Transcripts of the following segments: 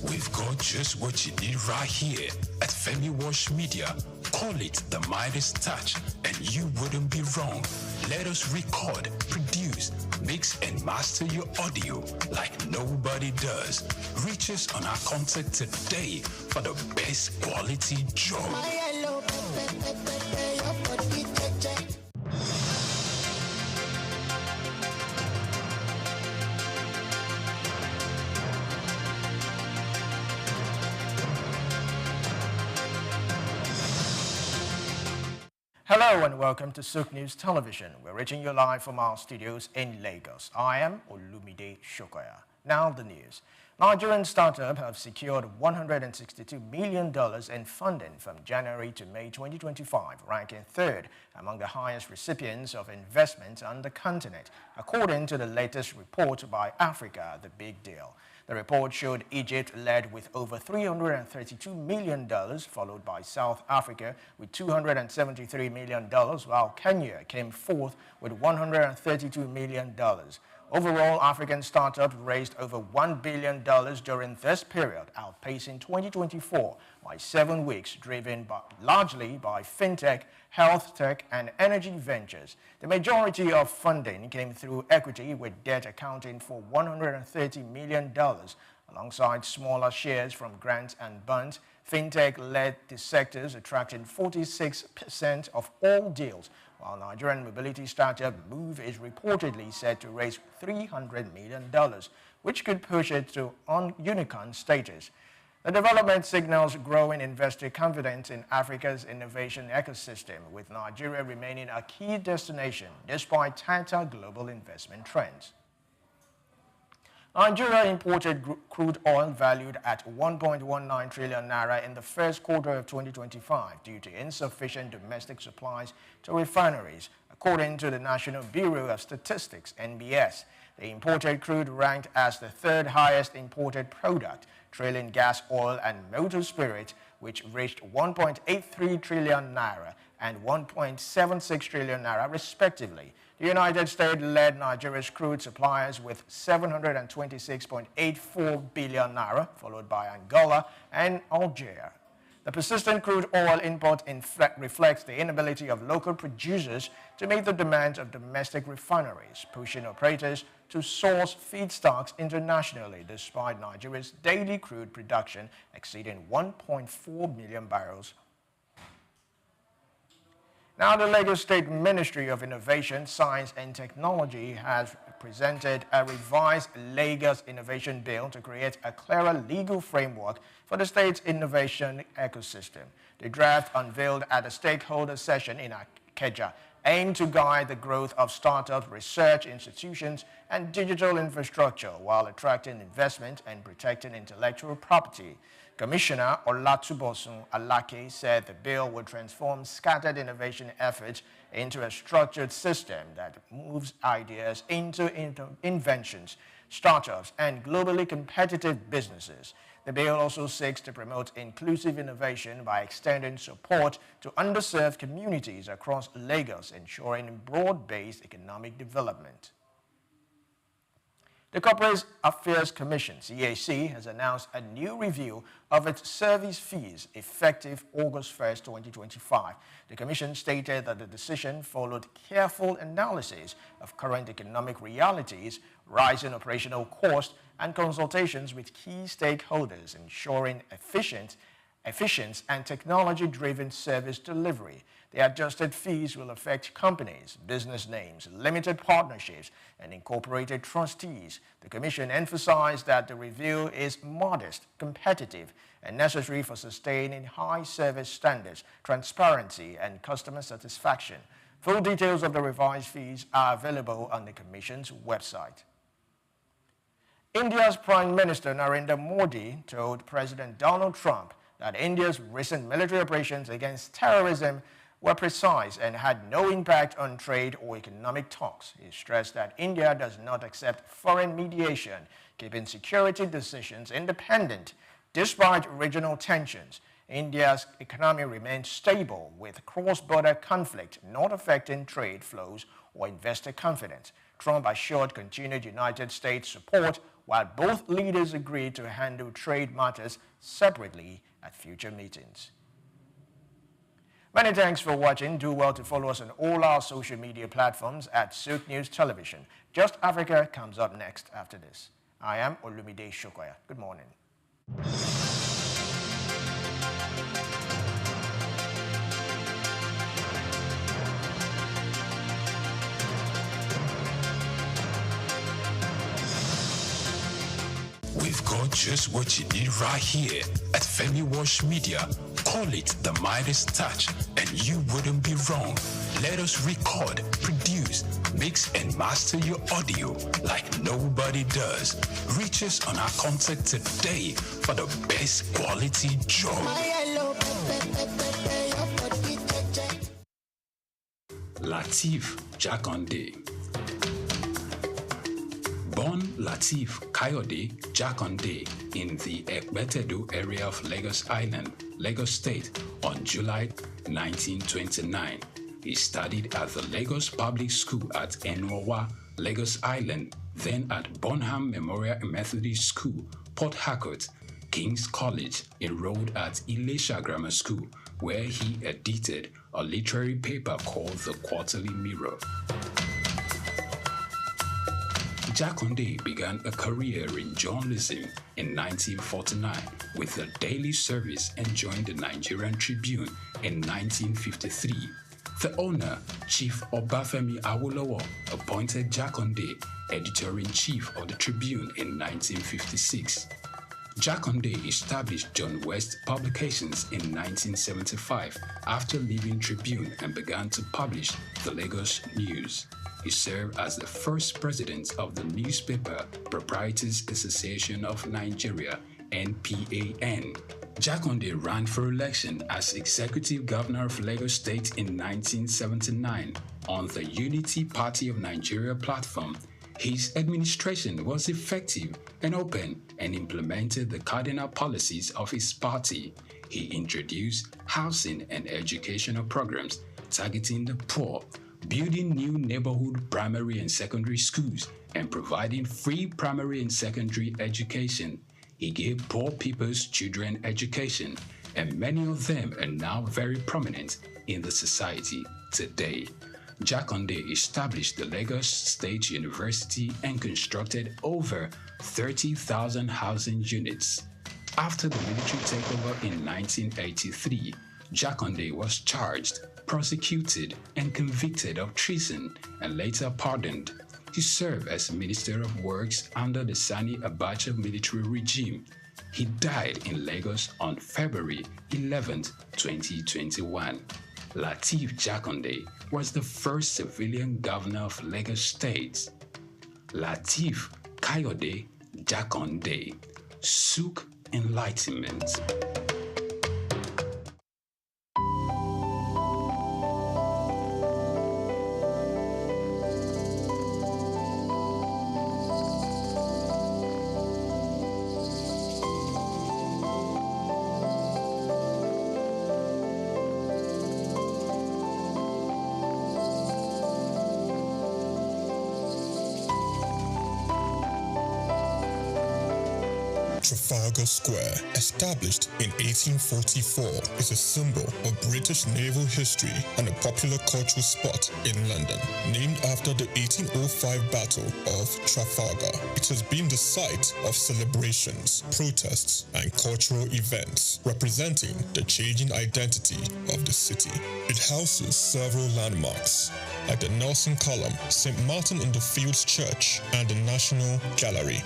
We've got just what you need right here at Femi Wash Media. Call it the Midas Touch, and you wouldn't be wrong. Let us record, produce, mix, and master your audio like nobody does. Reach us on our contact today for the best quality job. Hello and welcome to SOUQ News Television. We're reaching you live from our studios in Lagos. I am Olumide Shokoya. Now the news. Nigerian startups have secured $162 million in funding from January to May 2025, ranking third among the highest recipients of investment on the continent, according to the latest report by Africa, the Big Deal. The report showed Egypt led with over $332 million, followed by South Africa with $273 million, while Kenya came fourth with $132 million. Overall, African startups raised over $1 billion during this period, outpacing 2024 by 7 weeks, driven largely by fintech, health tech, and energy ventures. The majority of funding came through equity, with debt accounting for $130 million, alongside smaller shares from grants and bonds. Fintech led the sectors, attracting 46% of all deals, while Nigerian mobility startup Move is reportedly set to raise $300 million, which could push it to unicorn status. The development signals growing investor confidence in Africa's innovation ecosystem, with Nigeria remaining a key destination despite tighter global investment trends. Nigeria imported crude oil valued at 1.19 trillion naira in the first quarter of 2025 due to insufficient domestic supplies to refineries, according to the National Bureau of Statistics (NBS). The imported crude ranked as the third highest imported product, trailing gas oil and motor spirit, which reached 1.83 trillion naira and 1.76 trillion naira respectively. The United States led Nigeria's crude suppliers with 726.84 billion naira, followed by Angola and Algeria. The persistent crude oil import reflects the inability of local producers to meet the demands of domestic refineries, pushing operators to source feedstocks internationally, despite Nigeria's daily crude production exceeding 1.4 million barrels. Now, the Lagos State Ministry of Innovation, Science and Technology has presented a revised Lagos Innovation Bill to create a clearer legal framework for the state's innovation ecosystem. The draft, unveiled at a stakeholder session in Ikeja, aimed to guide the growth of startup research institutions and digital infrastructure while attracting investment and protecting intellectual property. Commissioner Olatubosun Alake said the bill would transform scattered innovation efforts into a structured system that moves ideas into inventions, startups, and globally competitive businesses. The bill also seeks to promote inclusive innovation by extending support to underserved communities across Lagos, ensuring broad-based economic development. The Corporate Affairs Commission, CAC, has announced a new review of its service fees effective August 1, 2025. The Commission stated that the decision followed careful analysis of current economic realities, rising operational costs, and consultations with key stakeholders, ensuring efficient and technology-driven service delivery. The adjusted fees will affect companies, business names, limited partnerships, and incorporated trustees. The Commission emphasized that the review is modest, competitive, and necessary for sustaining high service standards, transparency, and customer satisfaction. Full details of the revised fees are available on the Commission's website. India's Prime Minister Narendra Modi told President Donald Trump that India's recent military operations against terrorism were precise and had no impact on trade or economic talks. He stressed that India does not accept foreign mediation, keeping security decisions independent. Despite regional tensions, India's economy remains stable, with cross-border conflict not affecting trade flows or investor confidence. Trump assured continued United States support while both leaders agreed to handle trade matters separately at future meetings. Many thanks for watching. Do well to follow us on all our social media platforms at SOUQ News Television. Just Africa comes up next after this. I am Olumide Shokoya. Good morning. We've got just what you need right here at Femi Wash Media. Call it the Midas Touch, and you wouldn't be wrong. Let us record, produce, mix, and master your audio like nobody does. Reach us on our contact today for the best quality job. Lateef Jakande. Born Lateef Kayode Jakande in the Ekbetedo area of Lagos Island, Lagos State on July 1929. He studied at the Lagos Public School at Enwawa, Lagos Island, then at Bonham Memorial Methodist School, Port Harcourt, King's College, enrolled at Ilesha Grammar School, where he edited a literary paper called The Quarterly Mirror. Jakande began a career in journalism in 1949 with the Daily Service and joined the Nigerian Tribune in 1953. The owner, Chief Obafemi Awolowo, appointed Jakande editor-in-chief of the Tribune in 1956. Jakande established John West Publications in 1975 after leaving Tribune and began to publish the Lagos News. He served as the first president of the Newspaper Proprietors Association of Nigeria, NPAN. Jakande ran for election as executive governor of Lagos State in 1979 on the Unity Party of Nigeria platform. His administration was effective and open and implemented the cardinal policies of his party. He introduced housing and educational programs targeting the poor, building new neighborhood primary and secondary schools, and providing free primary and secondary education. He gave poor people's children education, and many of them are now very prominent in the society today. Jakande established the Lagos State University and constructed over 30,000 housing units. After the military takeover in 1983, Jakande was charged, prosecuted, and convicted of treason and later pardoned. He served as Minister of Works under the Sani Abacha military regime. He died in Lagos on February 11, 2021. Lateef Jakande was the first civilian governor of Lagos State. Lateef Kayode Jakande, SOUQ Enlightenment. Trafalgar Square, established in 1844, is a symbol of British naval history and a popular cultural spot in London. Named after the 1805 Battle of Trafalgar, it has been the site of celebrations, protests, and cultural events, representing the changing identity of the city. It houses several landmarks, like the Nelson Column, St. Martin in the Fields Church, and the National Gallery.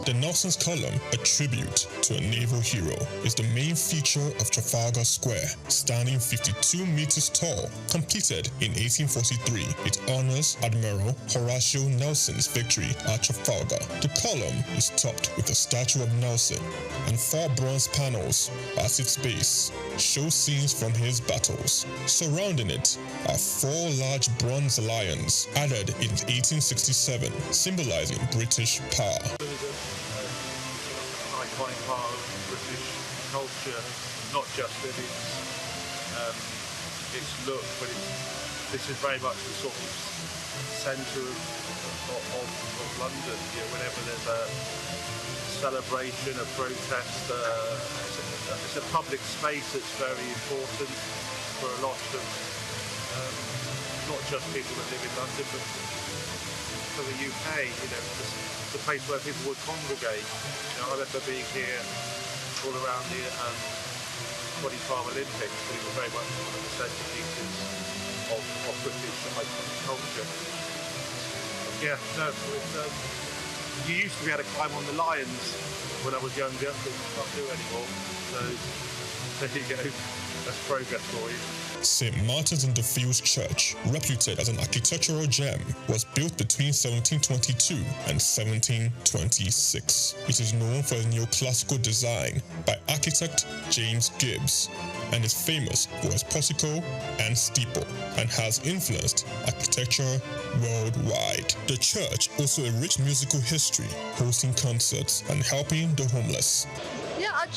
The Nelson's Column, a tribute to a naval hero, is the main feature of Trafalgar Square. Standing 52 meters tall, completed in 1843, it honors Admiral Horatio Nelson's victory at Trafalgar. The column is topped with a statue of Nelson, and 4 bronze panels at its base show scenes from his battles. Surrounding it are 4 large bronze lions added in 1867, symbolizing British power. Iconic part of British culture, not just in its look, but this is very much the sort of centre of London. You know, whenever there's a celebration, a protest, it's a public space that's very important for a lot of not just people that live in London, but for the UK. You know, it's a place where people would congregate. You know, I remember being here all around the 2012 Olympics. We were very much one of the centerpieces of British culture. Yeah, no, you used to be able to climb on the lions when I was younger, but you can't do anymore. So there you go. That's progress for you. St. Martin's in the Fields Church, reputed as an architectural gem, was built between 1722 and 1726. It is known for its neoclassical design by architect James Gibbs and is famous for its portico and steeple and has influenced architecture worldwide. The church also a rich musical history, hosting concerts and helping the homeless. Yeah, I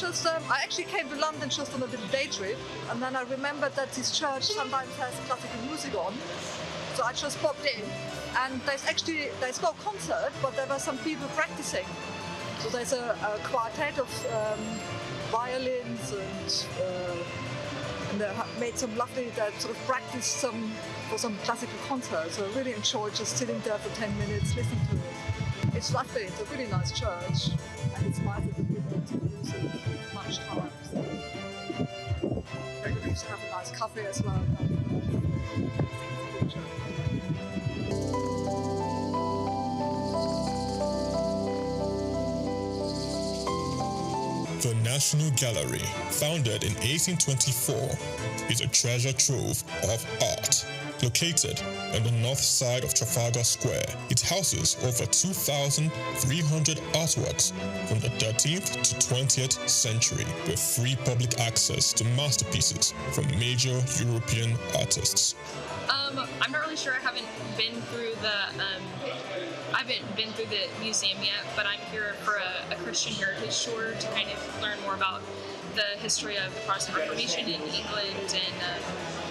actually came to London just on a little day trip, and then I remembered that this church sometimes has classical music on, so I just popped in, and there's no concert, but there were some people practicing. So there's a quartet of violins, and they made some lovely, sort of practice for some classical concerts. So I really enjoyed just sitting there for 10 minutes, listening to it. It's lovely, it's a really nice church, and it's nice that people don't use it much time. So maybe we used to have a nice coffee as well. The National Gallery, founded in 1824, is a treasure trove of art. Located on the north side of Trafalgar Square, it houses over 2,300 artworks from the 13th to 20th century with free public access to masterpieces from major European artists. I'm not really sure. I haven't been through the museum yet, but I'm here for a Christian heritage tour to kind of learn more about the history of the Protestant Reformation in England and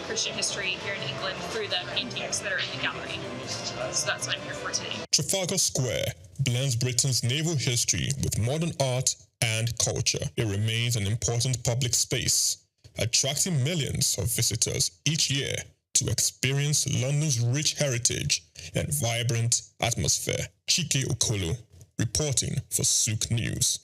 Christian history here in England through the paintings that are in the gallery. So that's what I'm here for today. Trafalgar Square blends Britain's naval history with modern art and culture. It remains an important public space, attracting millions of visitors each year to experience London's rich heritage and vibrant atmosphere. Chike Okolo, reporting for SOUQ News.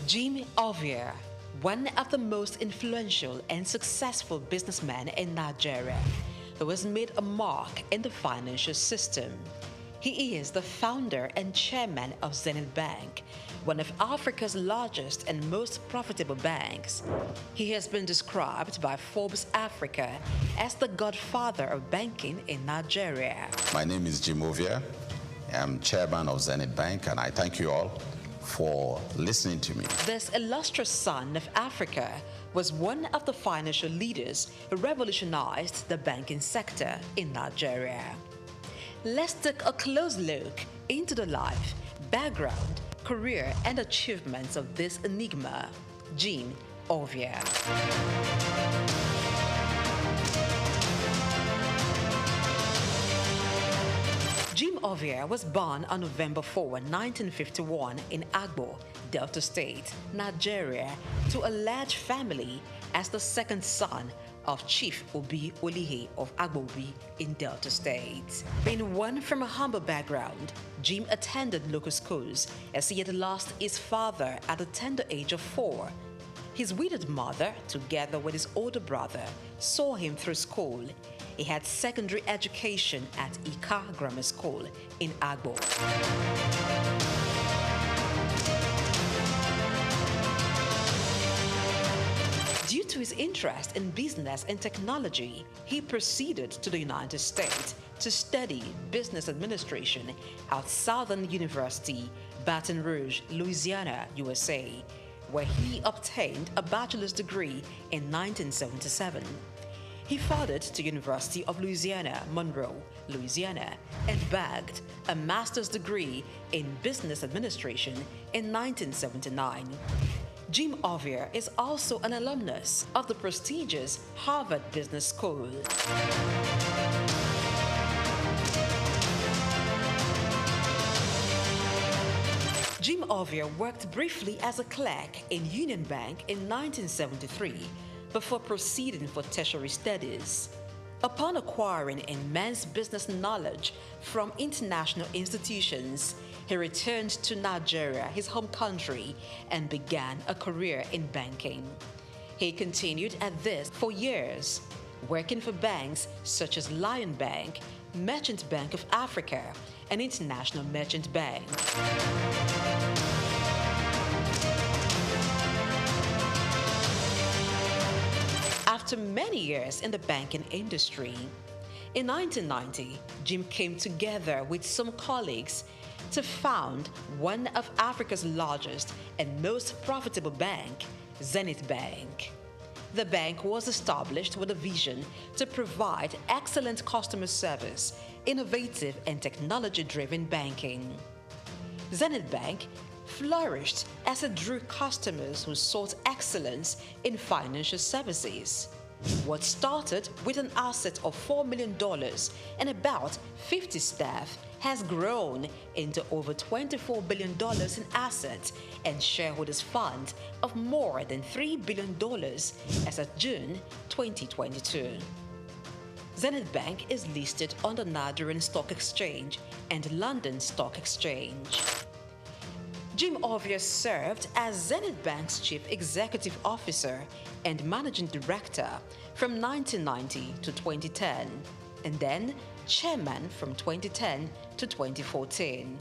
Jim Ovia, one of the most influential and successful businessmen in Nigeria, who has made a mark in the financial system. He is the founder and chairman of Zenith Bank, one of Africa's largest and most profitable banks. He has been described by Forbes Africa as the godfather of banking in Nigeria. My name is Jim Ovia. I'm chairman of Zenith Bank, and I thank you all for listening to me. This illustrious son of Africa was one of the financial leaders who revolutionized the banking sector in Nigeria. Let's take a close look into the life, background, career, and achievements of this enigma, Jim Ovia. Jim Ovia was born on November 4, 1951 in Agbo, Delta State, Nigeria, to a large family as the second son of Chief Obi Olihe of Agbobi in Delta State. Being one from a humble background, Jim attended local schools as he had lost his father at the tender age of 4. His widowed mother, together with his older brother, saw him through school. He had secondary education at Ika Grammar School in Agbo. Due to his interest in business and technology, he proceeded to the United States to study business administration at Southern University, Baton Rouge, Louisiana, USA, where he obtained a bachelor's degree in 1977. He furthered to University of Louisiana, Monroe, Louisiana, and bagged a master's degree in business administration in 1979. Jim Ovia is also an alumnus of the prestigious Harvard Business School. Jim Ovia worked briefly as a clerk in Union Bank in 1973 before proceeding for tertiary studies. Upon acquiring immense business knowledge from international institutions, he returned to Nigeria, his home country, and began a career in banking. He continued at this for years, working for banks such as Lion Bank, Merchant Bank of Africa, and International Merchant Bank. After many years in the banking industry, in 1990, Jim came together with some colleagues to found one of Africa's largest and most profitable bank, Zenith Bank. The bank was established with a vision to provide excellent customer service, innovative and technology-driven banking. Zenith Bank flourished as it drew customers who sought excellence in financial services. What started with an asset of $4 million and about 50 staff has grown into over $24 billion in assets and shareholders' funds of more than $3 billion as of June 2022. Zenith Bank is listed on the Nigerian Stock Exchange and London Stock Exchange. Jim Ovia served as Zenith Bank's Chief Executive Officer and Managing Director from 1990 to 2010, and then Chairman from 2010 to 2014.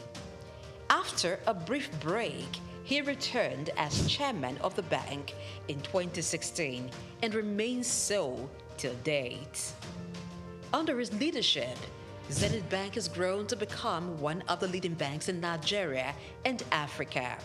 After a brief break, he returned as Chairman of the bank in 2016 and remains so till date. Under his leadership, Zenith Bank has grown to become one of the leading banks in Nigeria and Africa,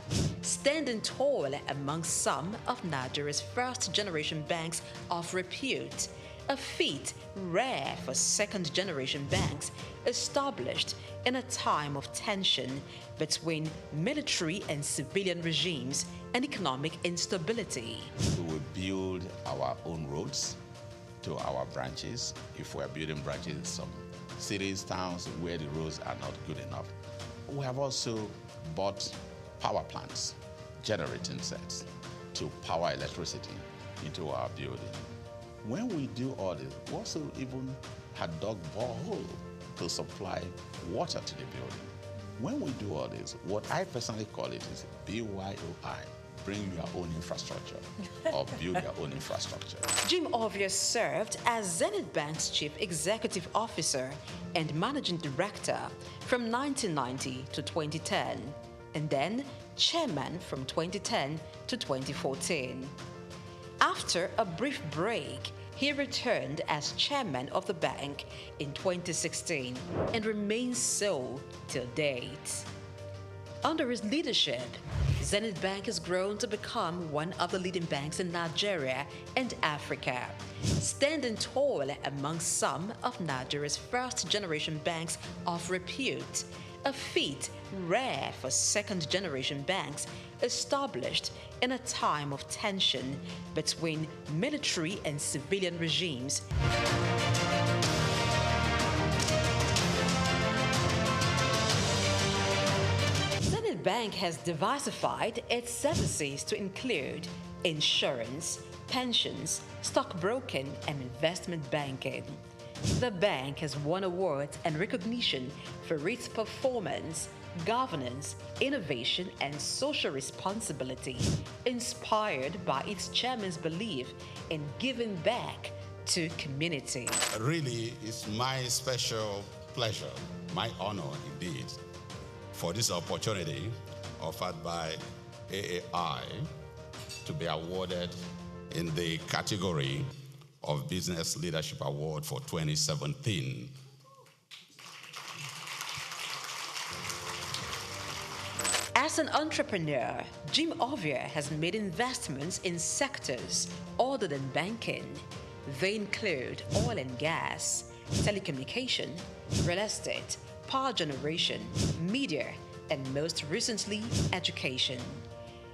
standing tall among some of Nigeria's first-generation banks of repute, a feat rare for second-generation banks established in a time of tension between military and civilian regimes and economic instability. We will build our own roads to our branches. If we're building branches in some cities, towns where the roads are not good enough. We have also bought power plants, generating sets to power electricity into our building. When we do all this, we also even had dug borehole to supply water to the building. When we do all this, what I personally call it is BYOI, bring your own infrastructure or build your own infrastructure. Jim Ovia served as Zenith Bank's Chief Executive Officer and Managing Director from 1990 to 2010, and then Chairman from 2010 to 2014. After a brief break, he returned as Chairman of the bank in 2016 and remains so till date. Under his leadership, Zenith Bank has grown to become one of the leading banks in Nigeria and Africa, standing tall among some of Nigeria's first-generation banks of repute, a feat rare for second-generation banks established in a time of tension between military and civilian regimes. Zenith Bank has diversified its services to include insurance, pensions, stockbroking, and investment banking. The bank has won awards and recognition for its performance, governance, innovation, and social responsibility, inspired by its chairman's belief in giving back to community. Really, it's my special pleasure, my honor indeed, for this opportunity offered by AAI to be awarded in the category of Business Leadership Award for 2017. As an entrepreneur, Jim Ovia has made investments in sectors other than banking. They include oil and gas, telecommunication, real estate, power generation, media, and most recently, education.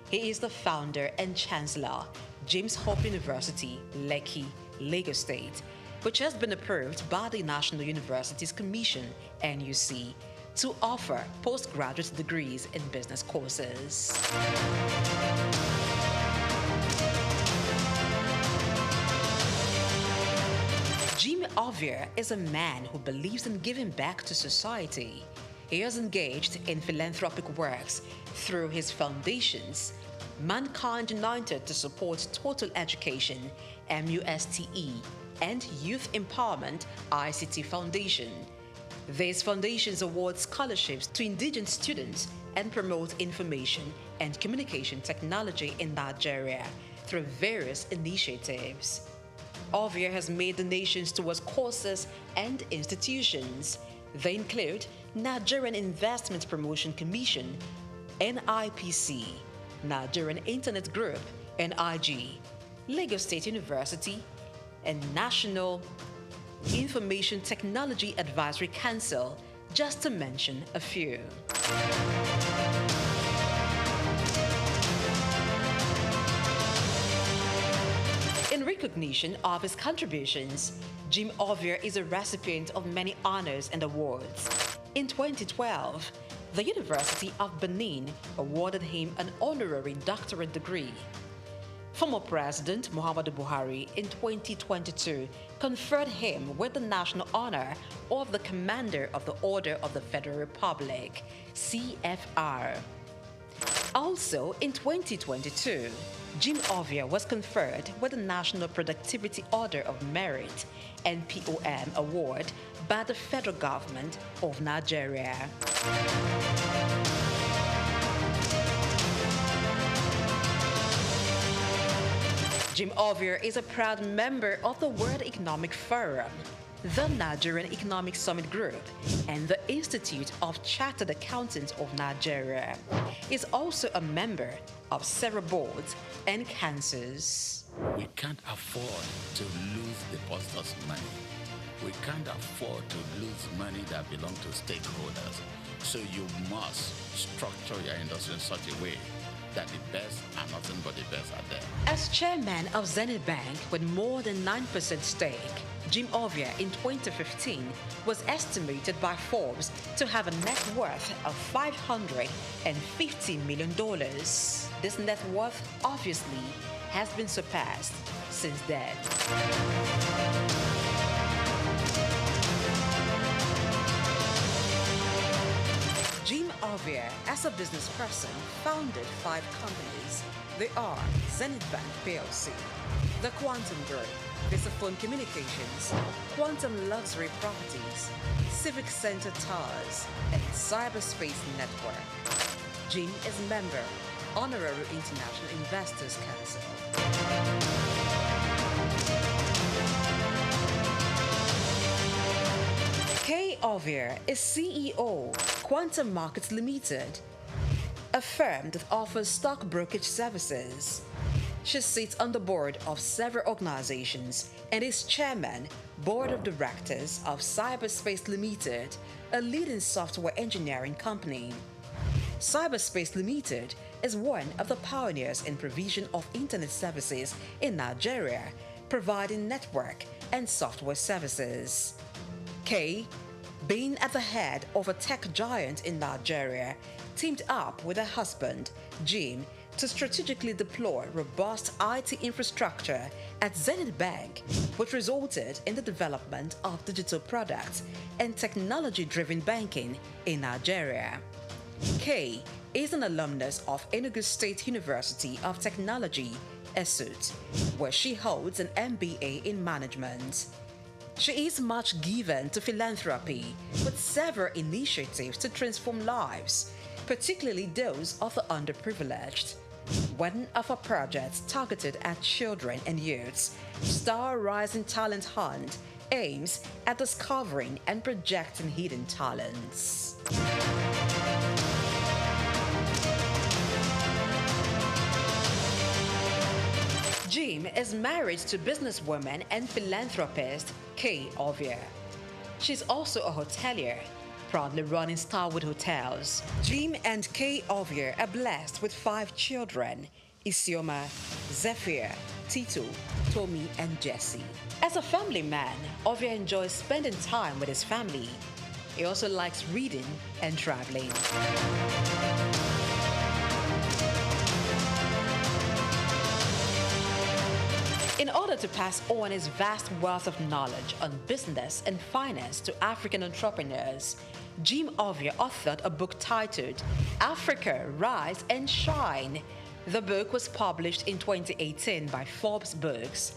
He is the founder and chancellor, James Hope University, Lekki, Lagos State, which has been approved by the National Universities Commission, NUC, to offer postgraduate degrees in business courses. Jim Ovia is a man who believes in giving back to society. He has engaged in philanthropic works through his foundations, Mankind United to support total education, MUSTE, and Youth Empowerment, ICT Foundation. These foundations award scholarships to indigenous students and promote information and communication technology in Nigeria through various initiatives. Ovia has made donations towards courses and institutions. They include Nigerian Investment Promotion Commission, NIPC, Nigerian Internet Group, NIG, Lagos State University, and National Information Technology Advisory Council, just to mention a few. In recognition of his contributions, Jim Ovia is a recipient of many honors and awards. In 2012, the University of Benin awarded him an honorary doctorate degree. Former President Muhammadu Buhari in 2022 conferred him with the national honor of the Commander of the Order of the Federal Republic, CFR. Also in 2022, Jim Ovia was conferred with the National Productivity Order of Merit, NPOM award by the federal government of Nigeria. Jim Ovia is a proud member of the World Economic Forum, the Nigerian Economic Summit Group, and the Institute of Chartered Accountants of Nigeria. He is also a member of several boards and councils. We can't afford to lose depositors' money. We can't afford to lose money that belongs to stakeholders. So you must structure your industry in such a way that the best and nothing but the best are there. As chairman of Zenith Bank with more than 9% stake, Jim Ovia in 2015 was estimated by Forbes to have a net worth of $550 million. This net worth obviously has been surpassed since then. Jim Ovia, as a business person, founded 5 companies. They are Zenith Bank PLC, the Quantum Group, Visaphone Communications, Quantum Luxury Properties, Civic Center Towers, and Cyberspace Network. Jim is a member, Honorary International Investors Council. Kay Ovia is CEO, Quantum Markets Limited, a firm that offers stock brokerage services. She sits on the board of several organizations and is chairman, board of directors of Cyberspace Limited, a leading software engineering company. Cyberspace Limited is one of the pioneers in provision of internet services in Nigeria, providing network and software services. Kay being at the head of a tech giant in Nigeria, teamed up with her husband, Jim, to strategically deploy robust IT infrastructure at Zenith Bank, which resulted in the development of digital products and technology-driven banking in Nigeria. Kay is an alumnus of Enugu State University of Technology, SOUQ, where she holds an MBA in management. She is much given to philanthropy, with several initiatives to transform lives, particularly those of the underprivileged. One of her projects targeted at children and youths, Star Rising Talent Hunt, aims at discovering and projecting hidden talents. Jim is married to businesswoman and philanthropist Kay Ovia. She's also a hotelier, proudly running Starwood Hotels. Jim and Kay Ovia are blessed with 5 children: Isioma, Zephyr, Tito, Tommy, and Jesse. As a family man, Ovia enjoys spending time with his family. He also likes reading and traveling. In order to pass on his vast wealth of knowledge on business and finance to African entrepreneurs, Jim Ovia authored a book titled Africa, Rise and Shine. The book was published in 2018 by Forbes Books.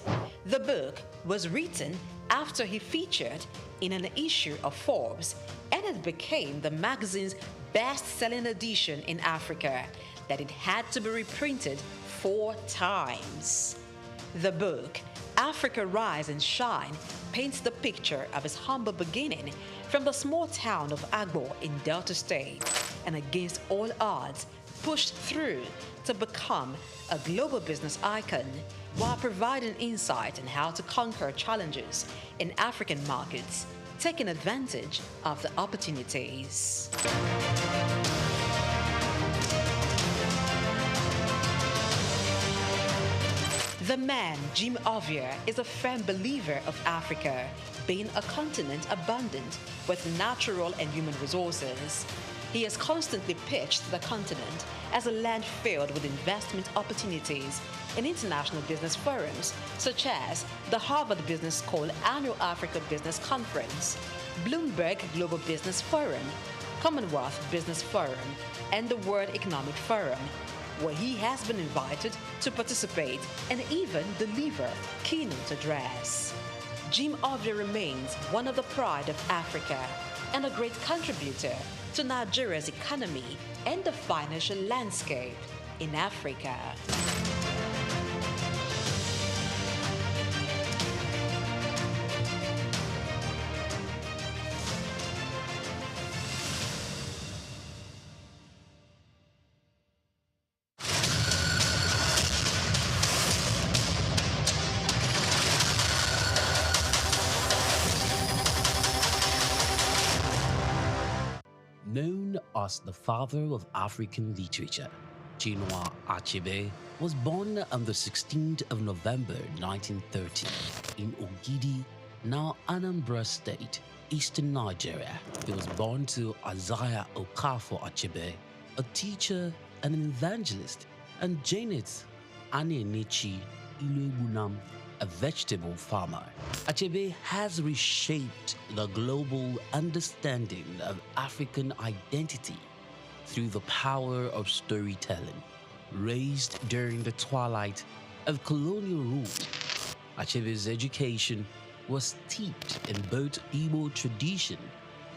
The book was written after he featured in an issue of Forbes, and it became the magazine's best-selling edition in Africa, that it had to be reprinted 4 times. The book, Africa Rise and Shine, paints the picture of his humble beginning from the small town of Agbo in Delta State, and against all odds, pushed through to become a global business icon, while providing insight on how to conquer challenges in African markets, taking advantage of the opportunities. The man, Jim Ovia, is a firm believer of Africa being a continent abundant with natural and human resources. He has constantly pitched the continent as a land filled with investment opportunities in international business forums, such as the Harvard Business School Annual Africa Business Conference, Bloomberg Global Business Forum, Commonwealth Business Forum, and the World Economic Forum, where he has been invited to participate and even deliver keynote address. Jim Ovia remains one of the pride of Africa and a great contributor to Nigeria's economy and the financial landscape in Africa. Known as the father of African literature, Chinua Achebe was born on the 16th of November 1930 in Ogidi, now Anambra State, eastern Nigeria. He was born to Isaiah Okafor Achebe, a teacher and an evangelist, and Janet Anenichi Iluegbunam, a vegetable farmer. Achebe has reshaped the global understanding of African identity through the power of storytelling. Raised during the twilight of colonial rule, Achebe's education was steeped in both Igbo tradition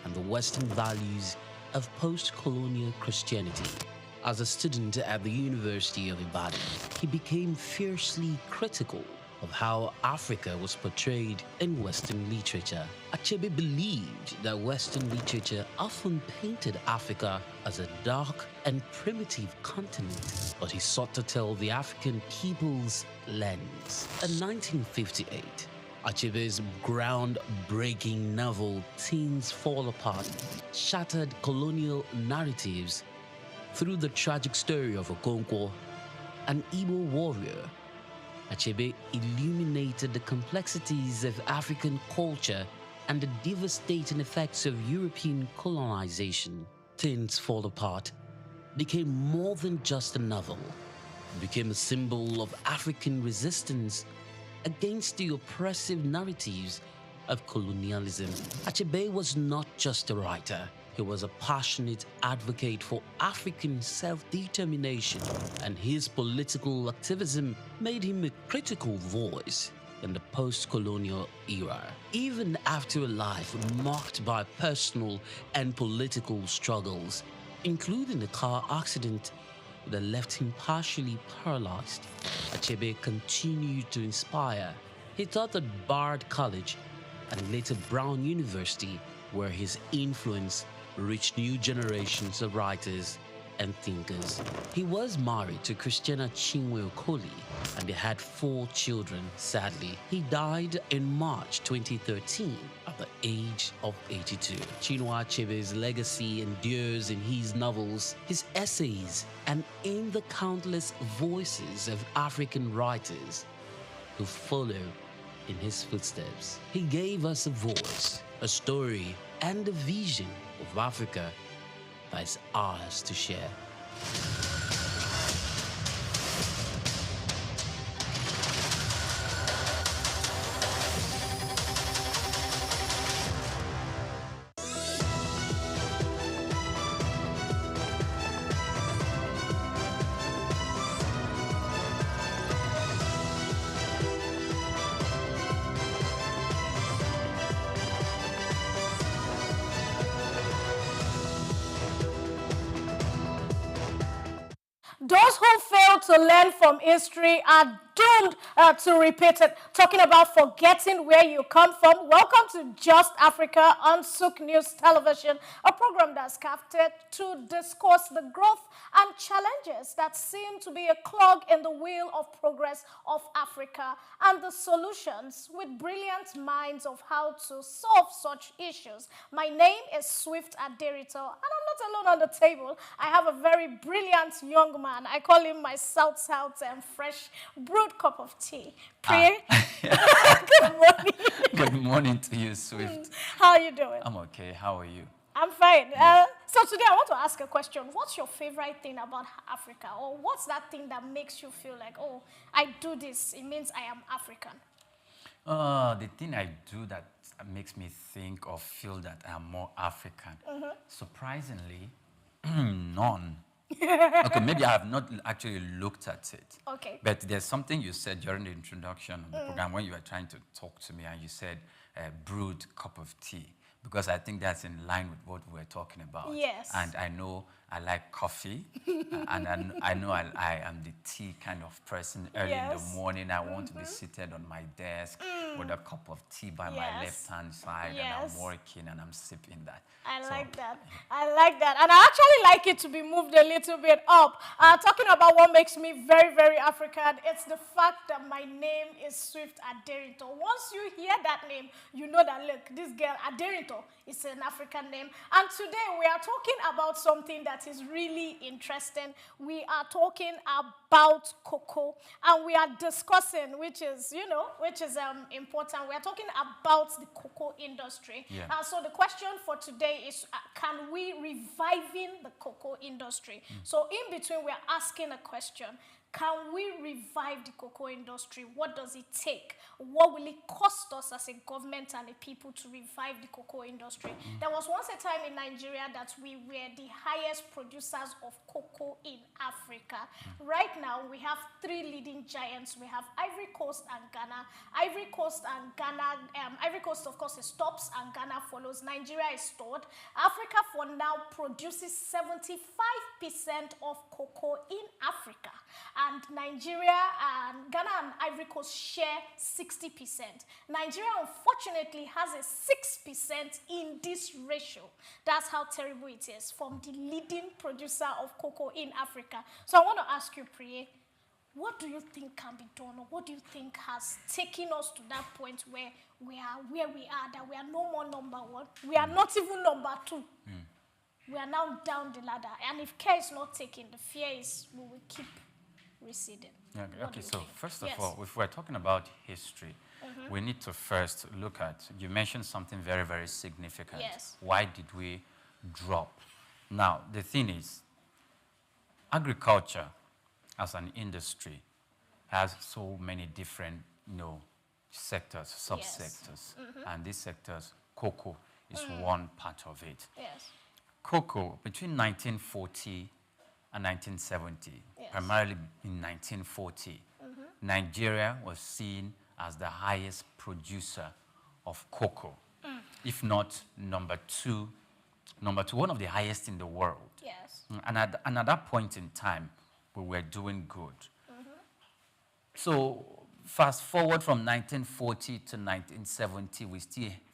and the Western values of post-colonial Christianity. As a student at the University of Ibadan, he became fiercely critical of how Africa was portrayed in Western literature. Achebe believed that Western literature often painted Africa as a dark and primitive continent, but he sought to tell the African people's lens. In 1958, Achebe's groundbreaking novel Things Fall Apart shattered colonial narratives through the tragic story of Okonkwo, an Igbo warrior. Achebe illuminated the complexities of African culture and the devastating effects of European colonization, Things Fall Apart became more than just a novel. It became a symbol of African resistance against the oppressive narratives of colonialism. Achebe was not just a writer. He was a passionate advocate for African self-determination, and his political activism made him a critical voice in the post-colonial era. Even after a life marked by personal and political struggles, including a car accident that left him partially paralyzed, Achebe continued to inspire. He taught at Bard College and later Brown University, where his influence reached new generations of writers and thinkers. He was married to Christiana Chinwe Okoli, and they had 4 children. Sadly, he died in March 2013 at the age of 82. Chinua Achebe's legacy endures in his novels, his essays, and in the countless voices of African writers who follow in his footsteps. He gave us a voice, a story, and a vision of Africa that is ours to share. Those who fail to learn from history are doomed to repeat it. Talking about forgetting where you come from, welcome to Just Africa on SOUQ News Television, a program that's crafted to discuss the growth and challenges that seem to be a clog in the wheel of progress of Africa and the solutions with brilliant minds of how to solve such issues. My name is Swift Aderito, and I'm not alone on the table. I have a very brilliant young man. I call him my South and fresh brewed cup of tea. Priye. Good morning. Good morning to you, Swift. How are you doing? I'm okay. How are you? I'm fine. So today I want to ask a question. What's your favorite thing about Africa? Or what's that thing that makes you feel like, oh, I do this, it means I am African? The thing I do that makes me think or feel that I'm more African, surprisingly, none. Okay, maybe I have not actually looked at it. Okay. But there's something you said during the introduction of the program when you were trying to talk to me, and you said brewed cup of tea, because I think that's in line with what we're talking about. Yes. And I know I like coffee, and I know I am the tea kind of person. Early in the morning, I want to be seated on my desk with a cup of tea by my left-hand side, and I'm working and I'm sipping that. I like that. I like that. And I actually like it to be moved a little bit up. Talking about what makes me very, very African, it's the fact that my name is Swift Aderito. Once you hear that name, you know that, look, this girl, Aderito, is an African name. And today we are talking about something that is really interesting. We are talking about cocoa, and we are discussing, which is important. We are talking about the cocoa industry. Yeah. So the question for today is, can we reviving the cocoa industry? So in between, we are asking a question. Can we revive the cocoa industry? What does it take? What will it cost us as a government and a people to revive the cocoa industry? There was once a time in Nigeria that we were the highest producers of cocoa in Africa. Right now, we have 3 leading giants. We have Ivory Coast and Ghana. Ivory Coast, of course, is tops, and Ghana follows. Nigeria is third. Africa, for now, produces 75% of cocoa in Africa. And Nigeria and Ghana and Ivory Coast share 60%. Nigeria, unfortunately, has a 6% in this ratio. That's how terrible it is from the leading producer of cocoa in Africa. So I want to ask you, Priye, what do you think can be done, or what do you think has taken us to that point where we are, that we are no more number 1? We are not even number 2. We are now down the ladder. And if care is not taken, the fear is we will keep receding. Okay, so first of all, if we're talking about history, we need to first look at, you mentioned something very, very significant. Yes. Why did we drop? Now, the thing is, agriculture as an industry has so many different, sectors, subsectors. And these sectors, cocoa is one part of it. Yes. Cocoa, between 1940 and 1970, primarily in 1940, Nigeria was seen as the highest producer of cocoa, if not number two, one of the highest in the world. Yes. And at that point in time, we were doing good. So fast forward from 1940 to 1970,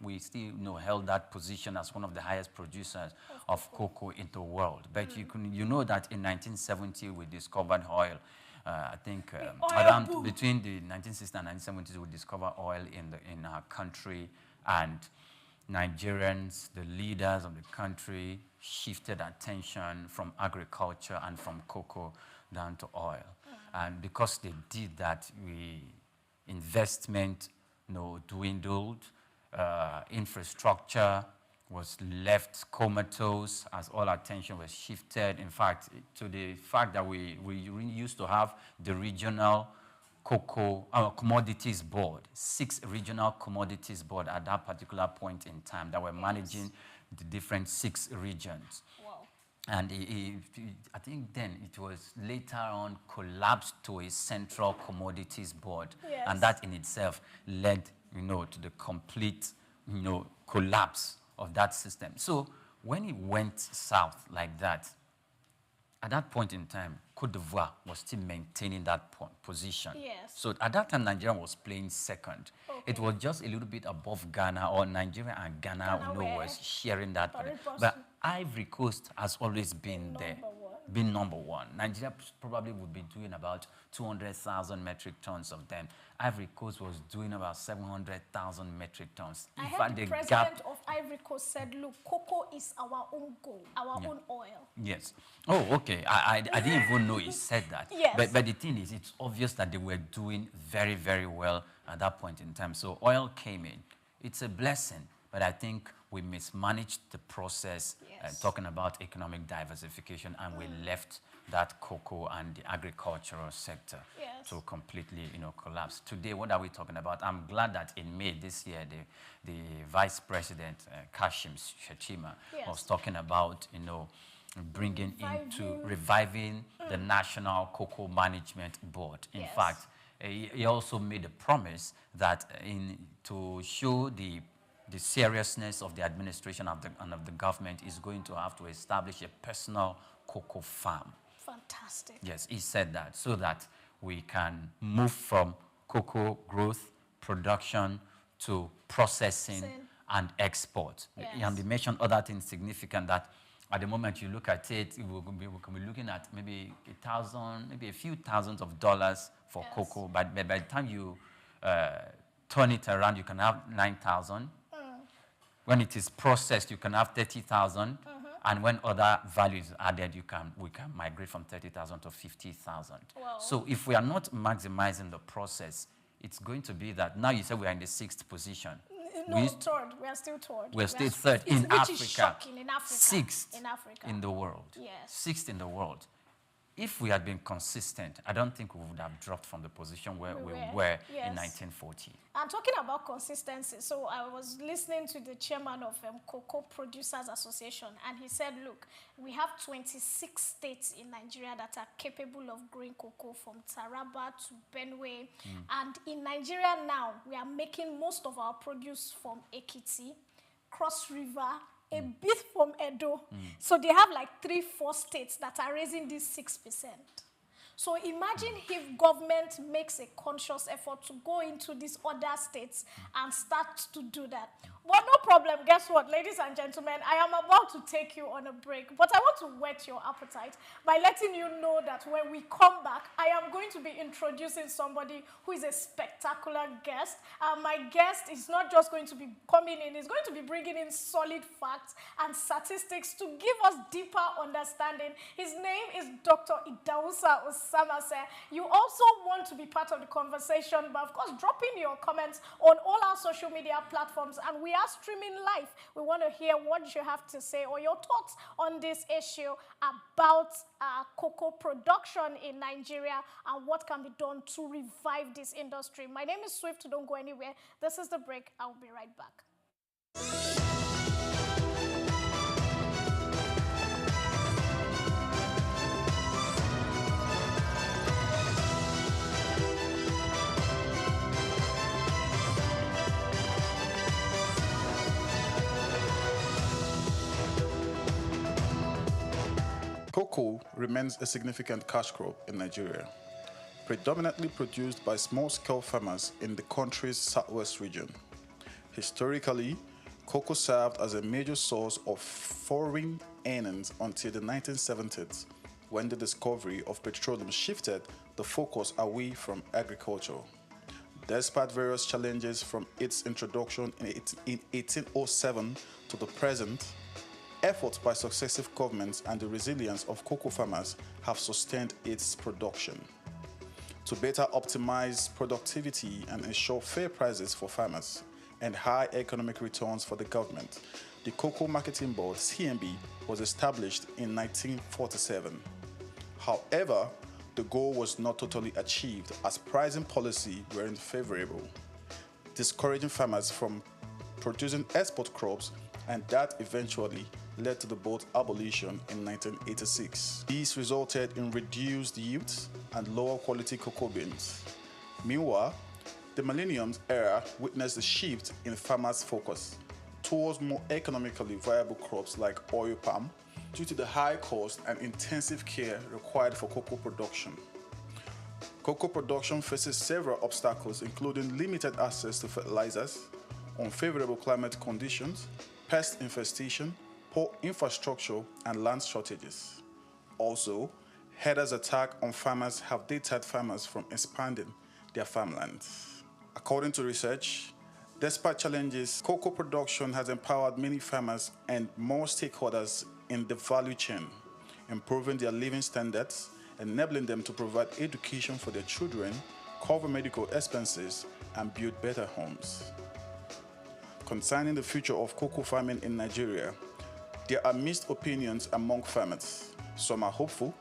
we still held that position as one of the highest producers of cocoa in the world. But you know that in 1970 we discovered oil. I think around between the 1960s and 1970s we discovered oil in our country, and Nigerians, the leaders of the country, shifted attention from agriculture and from cocoa down to oil. And because they did that, investment dwindled, infrastructure was left comatose as all attention was shifted, in fact, to the fact that we used to have the regional cocoa commodities board, 6 regional commodities board at that particular point in time that were managing the different 6 regions. Wow. And I think then it was later on collapsed to a central commodities board. Yes. And that in itself led, to the complete, collapse of that system. So when it went south like that, at that point in time, Côte d'Ivoire was still maintaining that position. Yes. So at that time, Nigeria was playing second. Okay. It was just a little bit above Ghana, or Nigeria and Ghana was sharing that. But Ivory Coast has always been there, been number one. Nigeria probably would be doing about 200,000 metric tons of them. Ivory Coast was doing about 700,000 metric tons. I heard the president of Ivory Coast said, look, cocoa is our own goal, our own oil. Yes. Oh, okay. I didn't even know he said that. Yes. But the thing is, it's obvious that they were doing very, very well at that point in time. So oil came in. It's a blessing, but I think we mismanaged the process, talking about economic diversification, and we left that cocoa and the agricultural sector to completely, collapse. Today, what are we talking about? I'm glad that in May this year, the Vice President, Kashim Shettima, was talking about, bringing reviving the National Cocoa Management Board. In fact, he also made a promise that to show the seriousness of the administration and of the government, is going to have to establish a personal cocoa farm. Fantastic. Yes, he said that, so that we can move from cocoa growth, production, to processing and export. And he mentioned other things significant that at the moment you look at it, we can be looking at maybe a few thousands of dollars for cocoa. But by the time you turn it around, you can have 9,000. When it is processed, you can have 30,000. And when other values are added, we can migrate from 30,000 to 50,000. Wow. So if we are not maximizing the process, it's going to be that now you say we are in the 6th position. No, third. We are still third. We're still third in Africa. Which is shocking in Africa. 6th in Africa. In the world. Yes. 6th in the world. If we had been consistent, I don't think we would have dropped from the position where we were in 1940. And talking about consistency, so I was listening to the chairman of Cocoa Producers Association, and he said, look, we have 26 states in Nigeria that are capable of growing cocoa, from Taraba to Benue. And in Nigeria now, we are making most of our produce from Ekiti, Cross River, a bit from Edo. So they have like 3-4 states that are raising this 6%. So imagine if government makes a conscious effort to go into these other states and start to do that. Well, no problem. Guess what, ladies and gentlemen? I am about to take you on a break, but I want to whet your appetite by letting you know that when we come back, I am going to be introducing somebody who is a spectacular guest. My guest is not just going to be coming in, he's going to be bringing in solid facts and statistics to give us deeper understanding. His name is Dr. Idausa Osamase. You also want to be part of the conversation, but of course, drop in your comments on all our social media platforms, and we are streaming live. We want to hear what you have to say or your thoughts on this issue about cocoa production in Nigeria and what can be done to revive this industry. My name is Swift. Don't go anywhere. This is The Break. I'll be right back. Cocoa remains a significant cash crop in Nigeria, predominantly produced by small-scale farmers in the country's southwest region. Historically, cocoa served as a major source of foreign earnings until the 1970s, when the discovery of petroleum shifted the focus away from agriculture. Despite various challenges from its introduction in 1807 to the present, efforts by successive governments and the resilience of cocoa farmers have sustained its production. To better optimize productivity and ensure fair prices for farmers and high economic returns for the government, the Cocoa Marketing Board, CMB, was established in 1947. However, the goal was not totally achieved as pricing policy were unfavorable, discouraging farmers from producing export crops, and that eventually led to the board's abolition in 1986. These resulted in reduced yields and lower quality cocoa beans. Meanwhile, the millennium era witnessed a shift in farmers' focus towards more economically viable crops like oil palm due to the high cost and intensive care required for cocoa production. Cocoa production faces several obstacles, including limited access to fertilizers, unfavorable climate conditions, pest infestation, poor infrastructure, and land shortages. Also, herders' attacks on farmers have deterred farmers from expanding their farmlands. According to research, despite challenges, cocoa production has empowered many farmers and more stakeholders in the value chain, improving their living standards, enabling them to provide education for their children, cover medical expenses, and build better homes. Concerning the future of cocoa farming in Nigeria, there are mixed opinions among farmers. Some are hopeful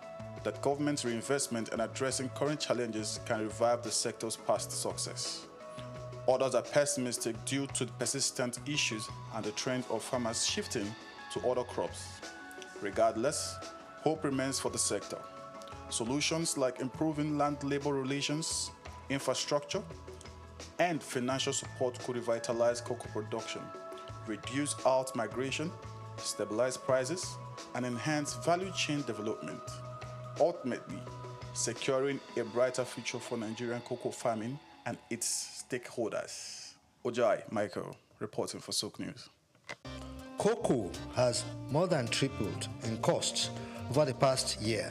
that government reinvestment and addressing current challenges can revive the sector's past success. Others are pessimistic due to the persistent issues and the trend of farmers shifting to other crops. Regardless, hope remains for the sector. Solutions like improving land-labor relations, infrastructure, and financial support could revitalize cocoa production, reduce out migration, stabilize prices, and enhance value chain development, ultimately securing a brighter future for Nigerian cocoa farming and its stakeholders. Ojai Michael, reporting for SOUQ News. Cocoa has more than tripled in costs over the past year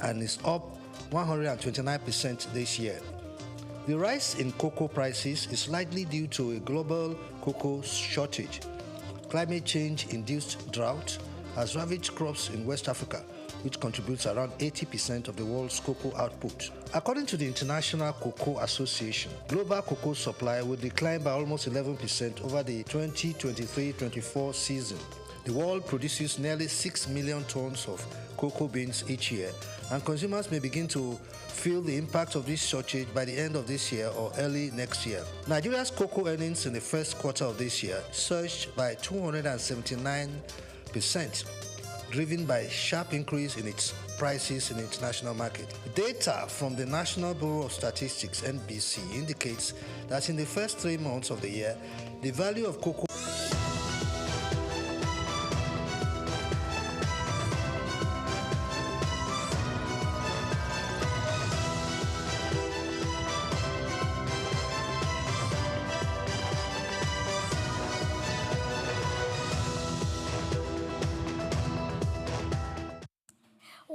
and is up 129% this year. The rise in cocoa prices is likely due to a global cocoa shortage. Climate change-induced drought has ravaged crops in West Africa, which contributes around 80% of the world's cocoa output. According to the International Cocoa Association, global cocoa supply will decline by almost 11% over the 2023-24 season. The world produces nearly 6 million tons of cocoa beans each year, and consumers may begin to feel the impact of this shortage by the end of this year or early next year. Nigeria's cocoa earnings in the first quarter of this year surged by 279%, driven by a sharp increase in its prices in the international market. Data from the National Bureau of Statistics, NBC, indicates that in the first 3 months of the year, the value of cocoa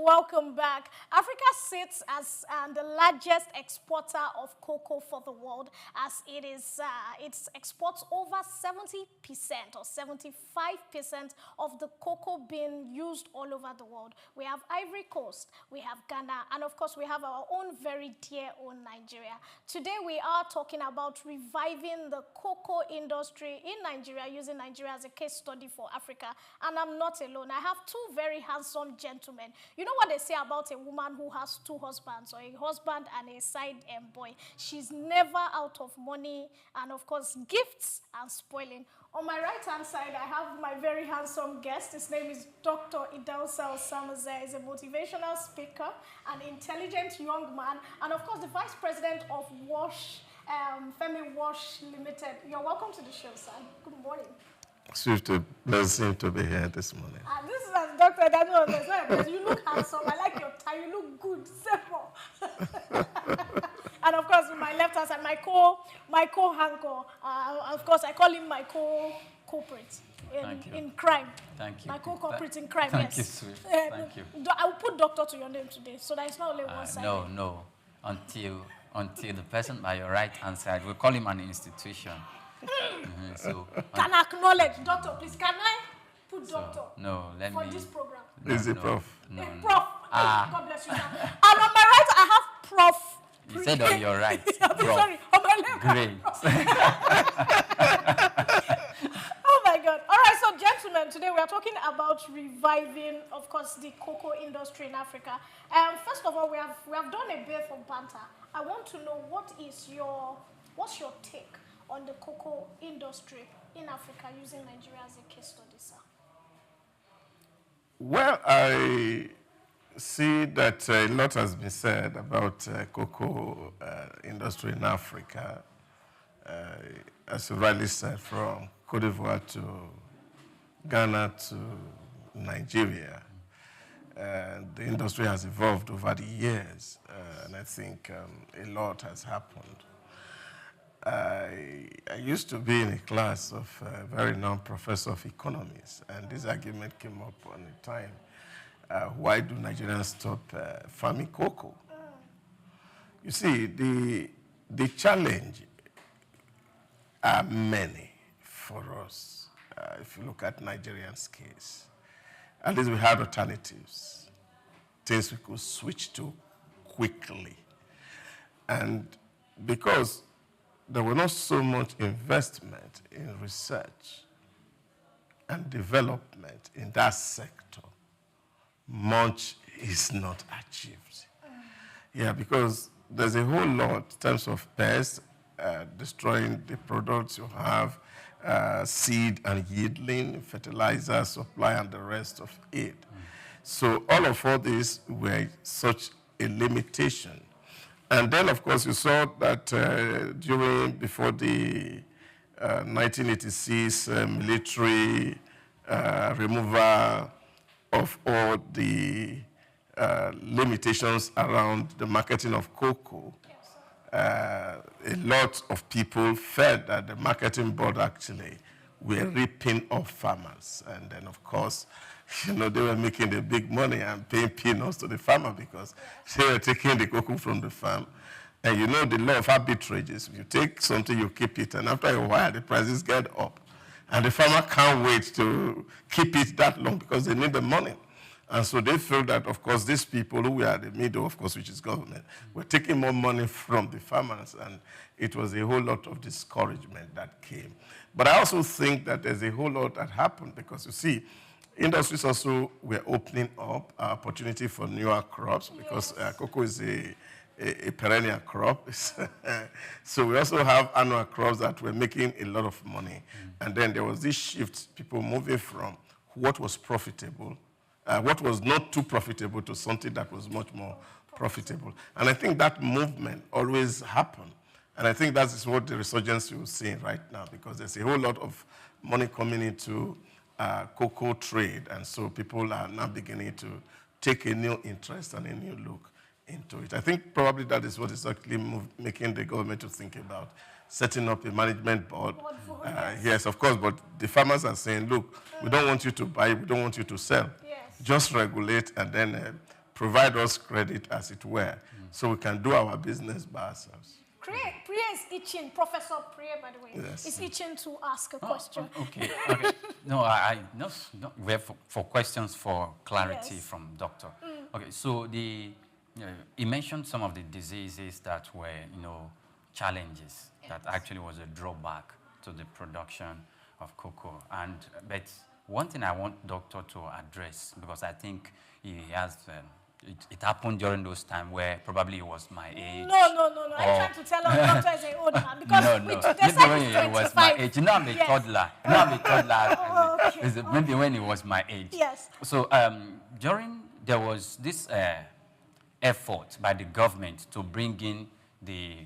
welcome back. Africa sits as the largest exporter of cocoa for the world, as it exports over 70% or 75% of the cocoa being used all over the world. We have Ivory Coast, we have Ghana, and of course we have our own very dear own Nigeria. Today we are talking about reviving the cocoa industry in Nigeria, using Nigeria as a case study for Africa. And I'm not alone. I have two very handsome gentlemen. You know what they say about a woman who has two husbands, or a husband and a side boy? She's never out of money and, of course, gifts and spoiling. On my right-hand side, I have my very handsome guest. His name is Dr. Idelsa Osamaze. He's a motivational speaker, an intelligent young man, and, of course, the vice president of WASH, Femi WASH Limited. You're welcome to the show, sir. Good morning. It's a blessing to be here this morning. This is as Dr. Daniel. You look handsome. I like your tie. You look good. Simple. And of course, with my left hand side, my co-anchor. Of course, I call him my co-culprit in crime. Thank you. My co-culprit in crime. Thank yes. you, Swift. Thank you. I will put doctor to your name today, so that it's not only one side. No. Until the person by your right hand side, we call him an institution. Can I acknowledge, doctor, please? Can I put doctor? No, for this program. Is it Prof? No. Prof. God bless you, sir. And on my right, I have Prof. You said on your right. Sorry, on my left. Great. Oh my God. All right, so gentlemen, today we are talking about reviving, of course, the cocoa industry in Africa. First of all, we have done a bit of banter. I want to know what's your take on the cocoa industry in Africa, using Nigeria as a case study, sir? Well, I see that a lot has been said about cocoa industry in Africa. As you rightly said, from Cote d'Ivoire to Ghana to Nigeria. The industry has evolved over the years, and I think a lot has happened. I used to be in a class of a very known professor of economics, and this argument came up on a time. Why do Nigerians stop farming cocoa? You see, the challenge are many for us. If you look at Nigerians' case, at least we had alternatives, things we could switch to quickly. And because there was not so much investment in research and development in that sector, much is not achieved. Yeah, because there's a whole lot in terms of pests, destroying the products you have, seed and yielding, fertilizer supply, and the rest of it. So all of this were such a limitation. And then, of course, you saw that before the 1986 military removal of all the limitations around the marketing of cocoa, a lot of people felt that the marketing board actually were ripping off farmers. And then, of course, they were making the big money and paying peanuts to the farmer because they were taking the cocoa from the farm. And the law of arbitrage is if you take something, you keep it, and after a while, the prices get up. And the farmer can't wait to keep it that long because they need the money. And so they feel that, of course, these people who were at the middle, of course, which is government, were taking more money from the farmers, and it was a whole lot of discouragement that came. But I also think that there's a whole lot that happened because, you see, industries also were opening up opportunity for newer crops because cocoa is a perennial crop. So we also have annual crops that were making a lot of money. And then there was this shift, people moving from what was profitable, what was not too profitable to something that was much more profitable. And I think that movement always happened. And I think that is what the resurgence you're seeing right now, because there's a whole lot of money coming into cocoa trade, and so people are now beginning to take a new interest and a new look into it. I think probably that is what is actually making the government to think about setting up a management board. Yes, of course, but the farmers are saying, look, we don't want you to buy, we don't want you to sell. Yes. Just regulate and then provide us credit, as it were, so we can do our business by ourselves. Priya is itching. Professor Priya, by the way, is itching to ask a question. Okay. No, we're for questions for clarity from doctor. Okay, so he mentioned some of the diseases that were, challenges that actually was a drawback to the production of cocoa. But one thing I want doctor to address, because I think he has. It happened during those times where probably it was my age. No. I'm trying to tell us doctor is an old man because maybe when it was my age. I'm a toddler. Maybe when it was my age. Yes. So there was this effort by the government to bring in the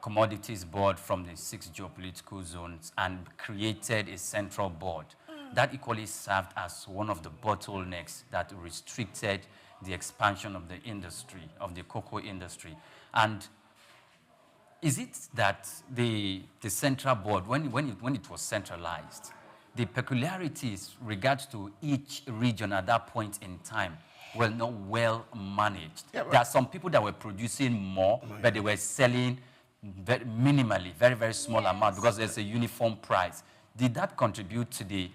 commodities board from the 6 geopolitical zones and created a central board that equally served as one of the bottlenecks that restricted the expansion of the industry, of the cocoa industry. And is it that the central board, when it was centralized, the peculiarities regards to each region at that point in time were not well managed? Yeah, there are some people that were producing more, but they were selling very minimally, very, very small amount because there's a uniform price. Did that contribute to the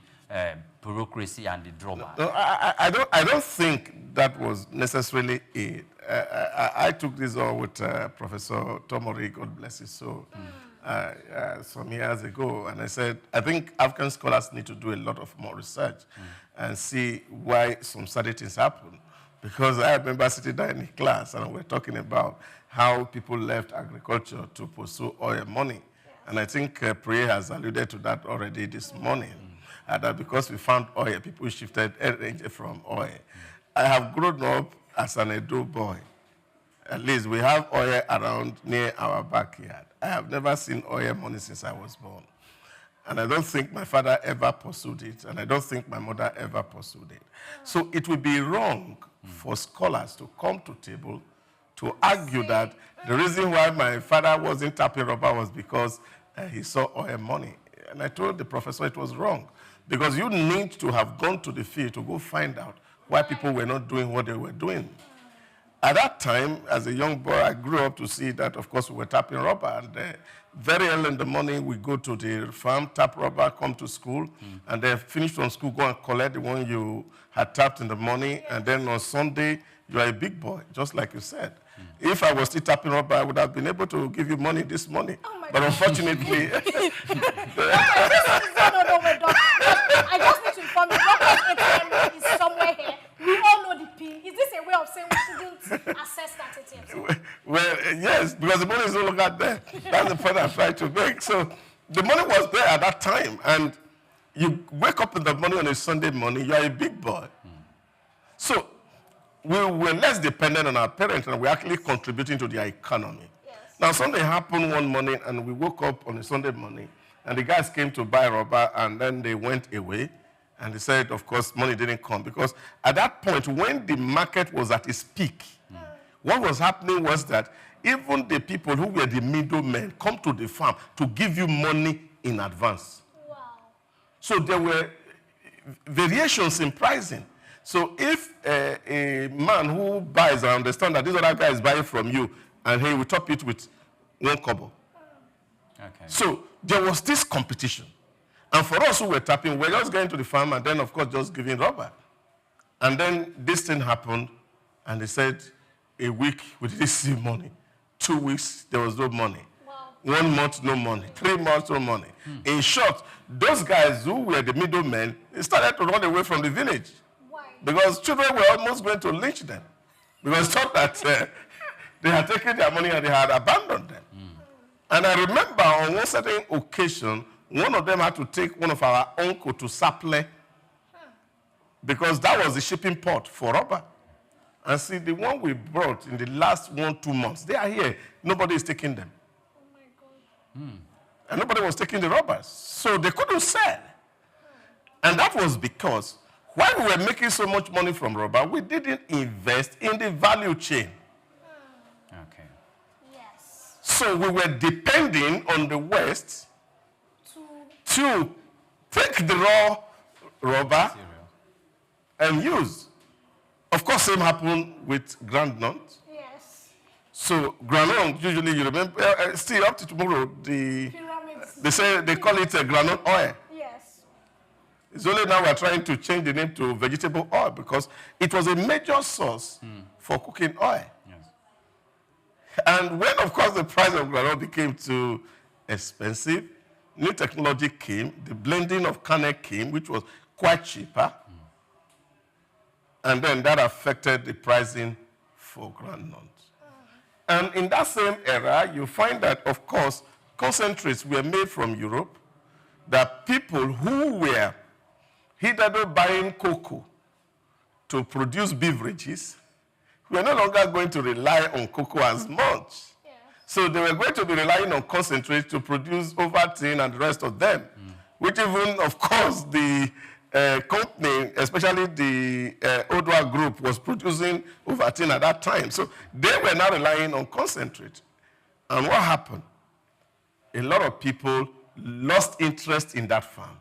bureaucracy and the drawback? No, I don't think that was necessarily it. I took this on with Professor Tomori, God bless his soul, some years ago, and I said, I think African scholars need to do a lot of more research and see why some certain things happen. Because I remember sitting there in the class and we're talking about how people left agriculture to pursue oil money. And I think Priya has alluded to that already this morning. That because we found oil, people shifted from oil. I have grown up as an Edo boy. At least we have oil around near our backyard. I have never seen oil money since I was born. And I don't think my father ever pursued it, and I don't think my mother ever pursued it. So it would be wrong for scholars to come to table to argue that the reason why my father wasn't tapping rubber was because he saw oil money. And I told the professor it was wrong. Because you need to have gone to the field to go find out why people were not doing what they were doing. At that time, as a young boy, I grew up to see that, of course, we were tapping rubber. And very early in the morning, we go to the farm, tap rubber, come to school, and then finish from school, go and collect the one you had tapped in the morning. And then on Sunday, you are a big boy, just like you said. If I was still tapping rubber, I would have been able to give you money this morning. But unfortunately... I just need to inform you, Dr. ATM is somewhere here. We all know the PIN. Is this a way of saying we shouldn't access that ATM? Well, yes, because the money is no longer there. That's the point I'm trying to make. So the money was there at that time, and you wake up in the morning on a Sunday morning, you are a big boy. So we were less dependent on our parents, and we're actually contributing to their economy. Yes. Now, something happened one morning, and we woke up on a Sunday morning, and the guys came to buy rubber, and then they went away. And they said, of course, money didn't come. Because at that point, when the market was at its peak, what was happening was that even the people who were the middlemen come to the farm to give you money in advance. Wow. So there were variations in pricing. So if a man who buys, I understand that this other guy is buying from you, and he will top it with 1 kobo. Okay. So there was this competition. And for us who were tapping, we're just going to the farm and then, of course, just giving rubber. And then this thing happened, and they said, a week, we didn't see money. 2 weeks, there was no money. Wow. 1 month, no money. 3 months, no money. In short, those guys who were the middlemen, they started to run away from the village. Why? Because children were almost going to lynch them. Because they thought that they had taken their money and they had abandoned them. And I remember on one certain occasion, one of them had to take one of our uncle to Saple because that was the shipping port for rubber. And see, the one we brought in the last 1-2 months, they are here. Nobody is taking them. Oh, my God. And nobody was taking the rubbers. So they couldn't sell. And that was because while we were making so much money from rubber, we didn't invest in the value chain. Okay. Yes. So we were depending on the West to take the raw rubber and use. Of course, that same happened with groundnut. Yes. So groundnut, usually you remember, still up to tomorrow, they call it a groundnut oil. Yes. It's only now we're trying to change the name to vegetable oil because it was a major source for cooking oil. Yes. And when, of course, the price of groundnut became too expensive, new technology came, the blending of kernel came, which was quite cheaper. And then that affected the pricing for groundnut. And in that same era, you find that, of course, concentrates were made from Europe, that people who were hitherto buying cocoa to produce beverages were no longer going to rely on cocoa as much. Yeah. So they were going to be relying on concentrates to produce Ovaltine and the rest of them, which even, of course, the company, especially the Odwa group, was producing Ovaltine at that time. So they were now relying on concentrate. And what happened? A lot of people lost interest in that farm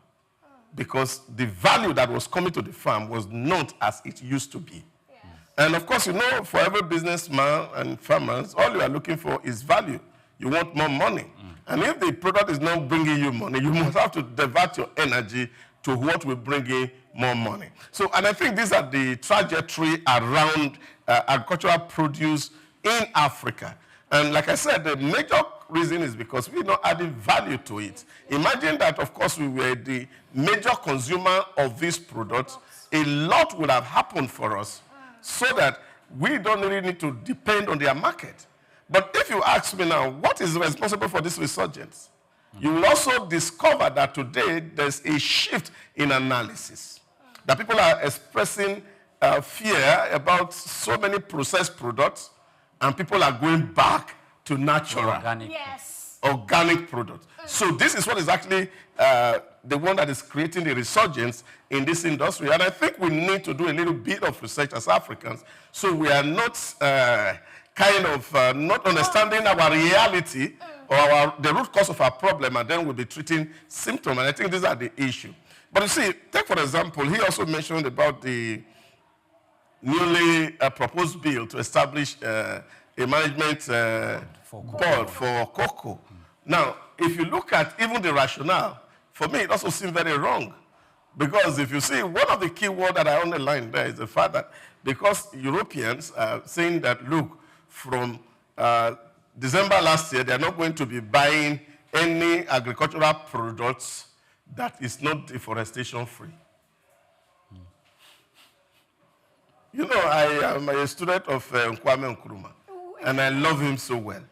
because the value that was coming to the farm was not as it used to be. Yes. And of course, you know, for every businessman and farmers, all you are looking for is value. You want more money. And if the product is not bringing you money, you must have to divert your energy to what will bring in more money. So, and I think these are the trajectory around agricultural produce in Africa. And like I said, the major reason is because we're not adding value to it. Imagine that, of course, we were the major consumer of these products. A lot would have happened for us so that we don't really need to depend on their market. But if you ask me now, what is responsible for this resurgence? You will also discover that today there's a shift in analysis. That people are expressing fear about so many processed products, and people are going back to natural, organic products. So this is what is actually the one that is creating the resurgence in this industry. And I think we need to do a little bit of research as Africans, so we are not not understanding our reality or the root cause of our problem, and then we'll be treating symptoms. And I think these are the issue. But you see, take for example, he also mentioned about the newly proposed bill to establish a management board for cocoa. Now, if you look at even the rationale, for me, it also seems very wrong. Because if you see, one of the key words that I underlined there is the fact that because Europeans are saying that, look, from December last year, they're not going to be buying any agricultural products that is not deforestation free. You know, I am a student of Kwame Nkrumah, and I love him so well.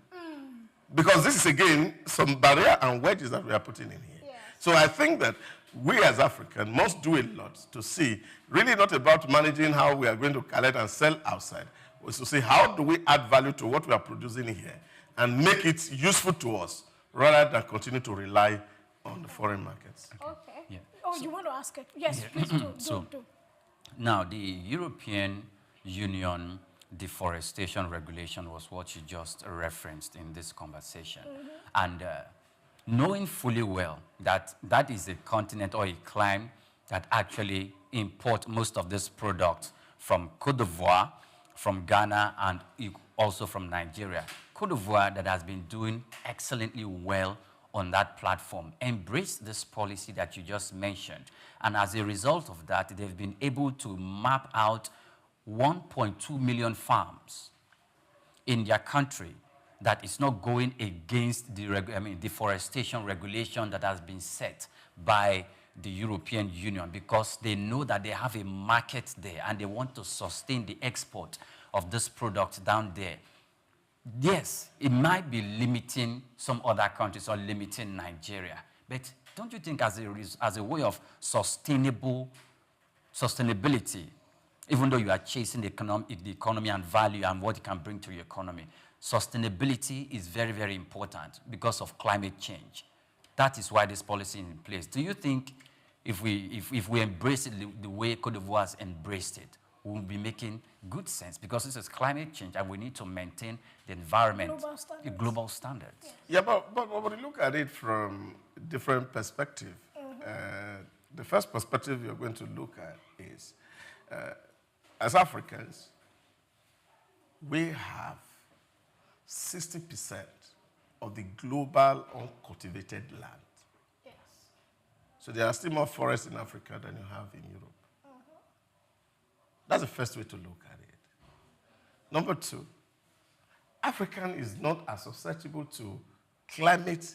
Because this is, again, some barrier and wedges that we are putting in here. Yes. So I think that we as Africans must do a lot to see, really not about managing how we are going to collect and sell outside, but to see how do we add value to what we are producing here and make it useful to us rather than continue to rely on the foreign markets. Okay. Yeah. Oh, you want to ask it? Yes, please do. Now, the European Union deforestation regulation was what you just referenced in this conversation. And knowing fully well that that is a continent or a climate that actually import most of this product from Côte d'Ivoire, from Ghana, and also from Nigeria. Côte d'Ivoire, that has been doing excellently well on that platform, embraced this policy that you just mentioned. And as a result of that, they've been able to map out 1.2 million farms in their country that is not going against the deforestation regulation that has been set by the European Union, because they know that they have a market there and they want to sustain the export of this product down there. Yes, it might be limiting some other countries or limiting Nigeria, but don't you think as a way of sustainability, even though you are chasing the economy and value and what it can bring to your economy, sustainability is very, very important because of climate change. That is why this policy is in place. Do you think if we embrace it the way Côte d'Ivoire has embraced it, we will be making good sense? Because this is climate change and we need to maintain the environment, global standards. Yeah, but when you look at it from different perspectives, the first perspective you're going to look at is, as Africans, we have 60% of the global uncultivated land. Yes. So there are still more forests in Africa than you have in Europe. That's the first way to look at it. Number two, African is not as susceptible to climate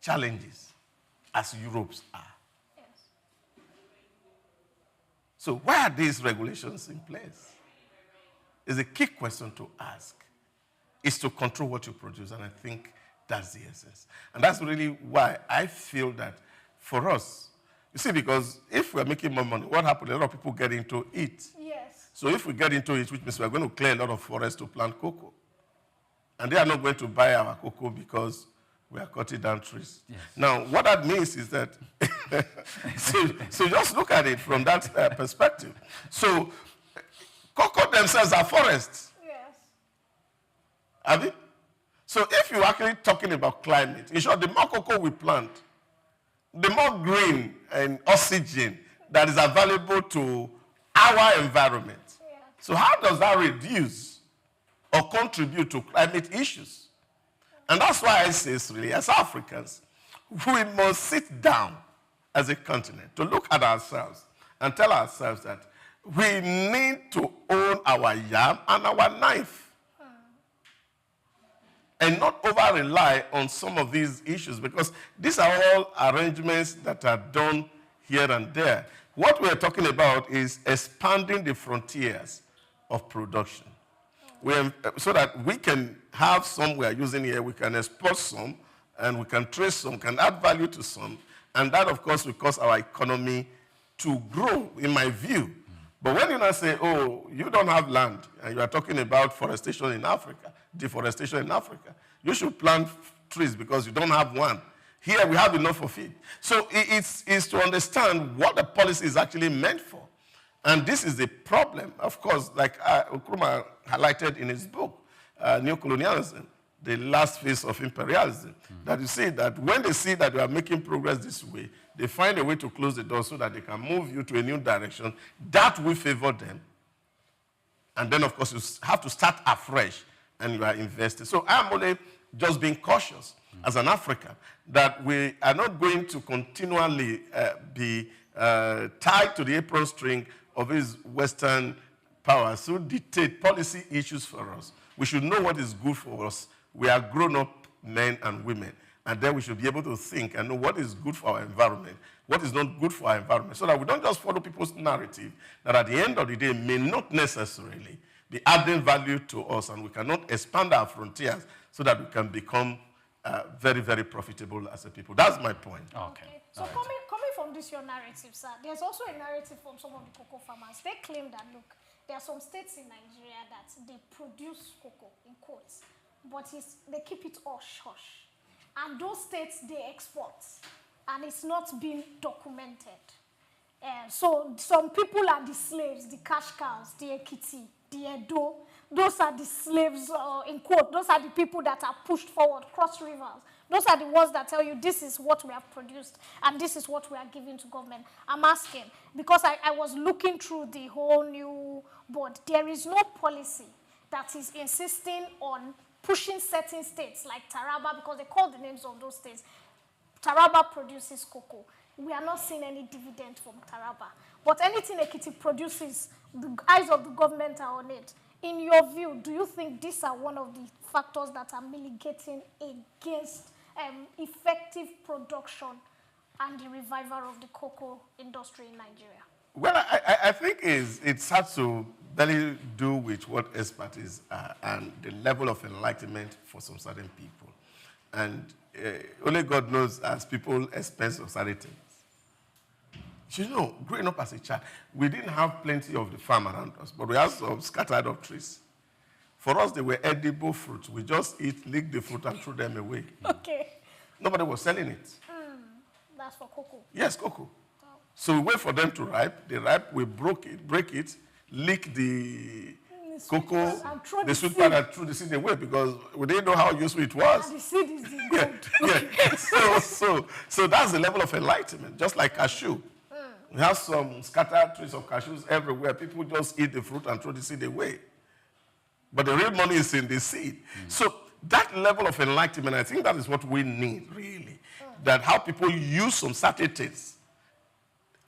challenges as Europe's are. Yes. So why are these regulations in place? Is a key question to ask. Is to control what you produce, and I think that's the essence. And that's really why I feel that for us, you see, because if we're making more money, what happens? A lot of people get into it. Yes. So if we get into it, which means we're going to clear a lot of forests to plant cocoa. And they are not going to buy our cocoa because we are cutting down trees. Yes. Now, what that means is that, so just look at it from that perspective. So cocoa themselves are forests. Yes. Have you? So if you're actually talking about climate, in short, the more cocoa we plant, the more green and oxygen that is available to our environment. Yeah. So how does that reduce or contribute to climate issues? And that's why I say, really, as Africans, we must sit down as a continent to look at ourselves and tell ourselves that we need to own our yam and our knife. And not over-rely on some of these issues, because these are all arrangements that are done here and there. What we're talking about is expanding the frontiers of production. So that we can have some we are using here, we can export some, and we can trade some, can add value to some, and that, of course, will cause our economy to grow, in my view. But when you now say, oh, you don't have land, and you are talking about forestation in Africa, deforestation in Africa, you should plant trees because you don't have one. Here we have enough of it. So it's to understand what the policy is actually meant for. And this is the problem, of course, like Nkrumah highlighted in his book, Neocolonialism, the last phase of imperialism, that you see that when they see that you are making progress this way, they find a way to close the door so that they can move you to a new direction. That will favor them. And then, of course, you have to start afresh, and you are invested. So I'm only just being cautious as an African that we are not going to continually be tied to the apron string of these Western powers who dictate policy issues for us. We should know what is good for us. We are grown-up men and women, and then we should be able to think and know what is good for our environment, what is not good for our environment, so that we don't just follow people's narrative that at the end of the day may not necessarily be adding value to us, and we cannot expand our frontiers so that we can become very, very profitable as a people. That's my point. Okay. So coming from this your narrative, sir, there's also a narrative from some of the cocoa farmers. They claim that, look, there are some states in Nigeria that they produce cocoa, in quotes, but they keep it hush-hush. And those states, they export, and it's not been documented. So some people are the slaves, the cash cows, the Ekiti, the Edo. Those are the slaves, in quote. Those are the people that are pushed forward, cross rivers. Those are the ones that tell you this is what we have produced and this is what we are giving to government. I'm asking, because I was looking through the whole new board. There is no policy that is insisting on pushing certain states like Taraba, because they call the names of those states. Taraba produces cocoa. We are not seeing any dividend from Taraba. But anything Ekiti produces, the eyes of the government are on it. In your view, do you think these are one of the factors that are mitigating against effective production and the revival of the cocoa industry in Nigeria? Well, I think it's hard to really do with what expertise and the level of enlightenment for some certain people. And only God knows as people experience of certain things. You know, growing up as a child, we didn't have plenty of the farm around us, but we had some scattered up trees. For us, they were edible fruits. We just lick the fruit and throw them away. Okay. Nobody was selling it. That's for cocoa? Yes, cocoa. Oh. So we wait for them to ripe. They ripe, we break it, lick the cocoa, the sweet part, and throw the seed away because we didn't know how useful it was. And the seed is the gold. Yeah. So that's the level of enlightenment, just like cashew. We have some scattered trees of cashews everywhere. People just eat the fruit and throw the seed away. but the real money is in the seed. So that level of enlightenment, I think that is what we need, really. That how people use some certain things.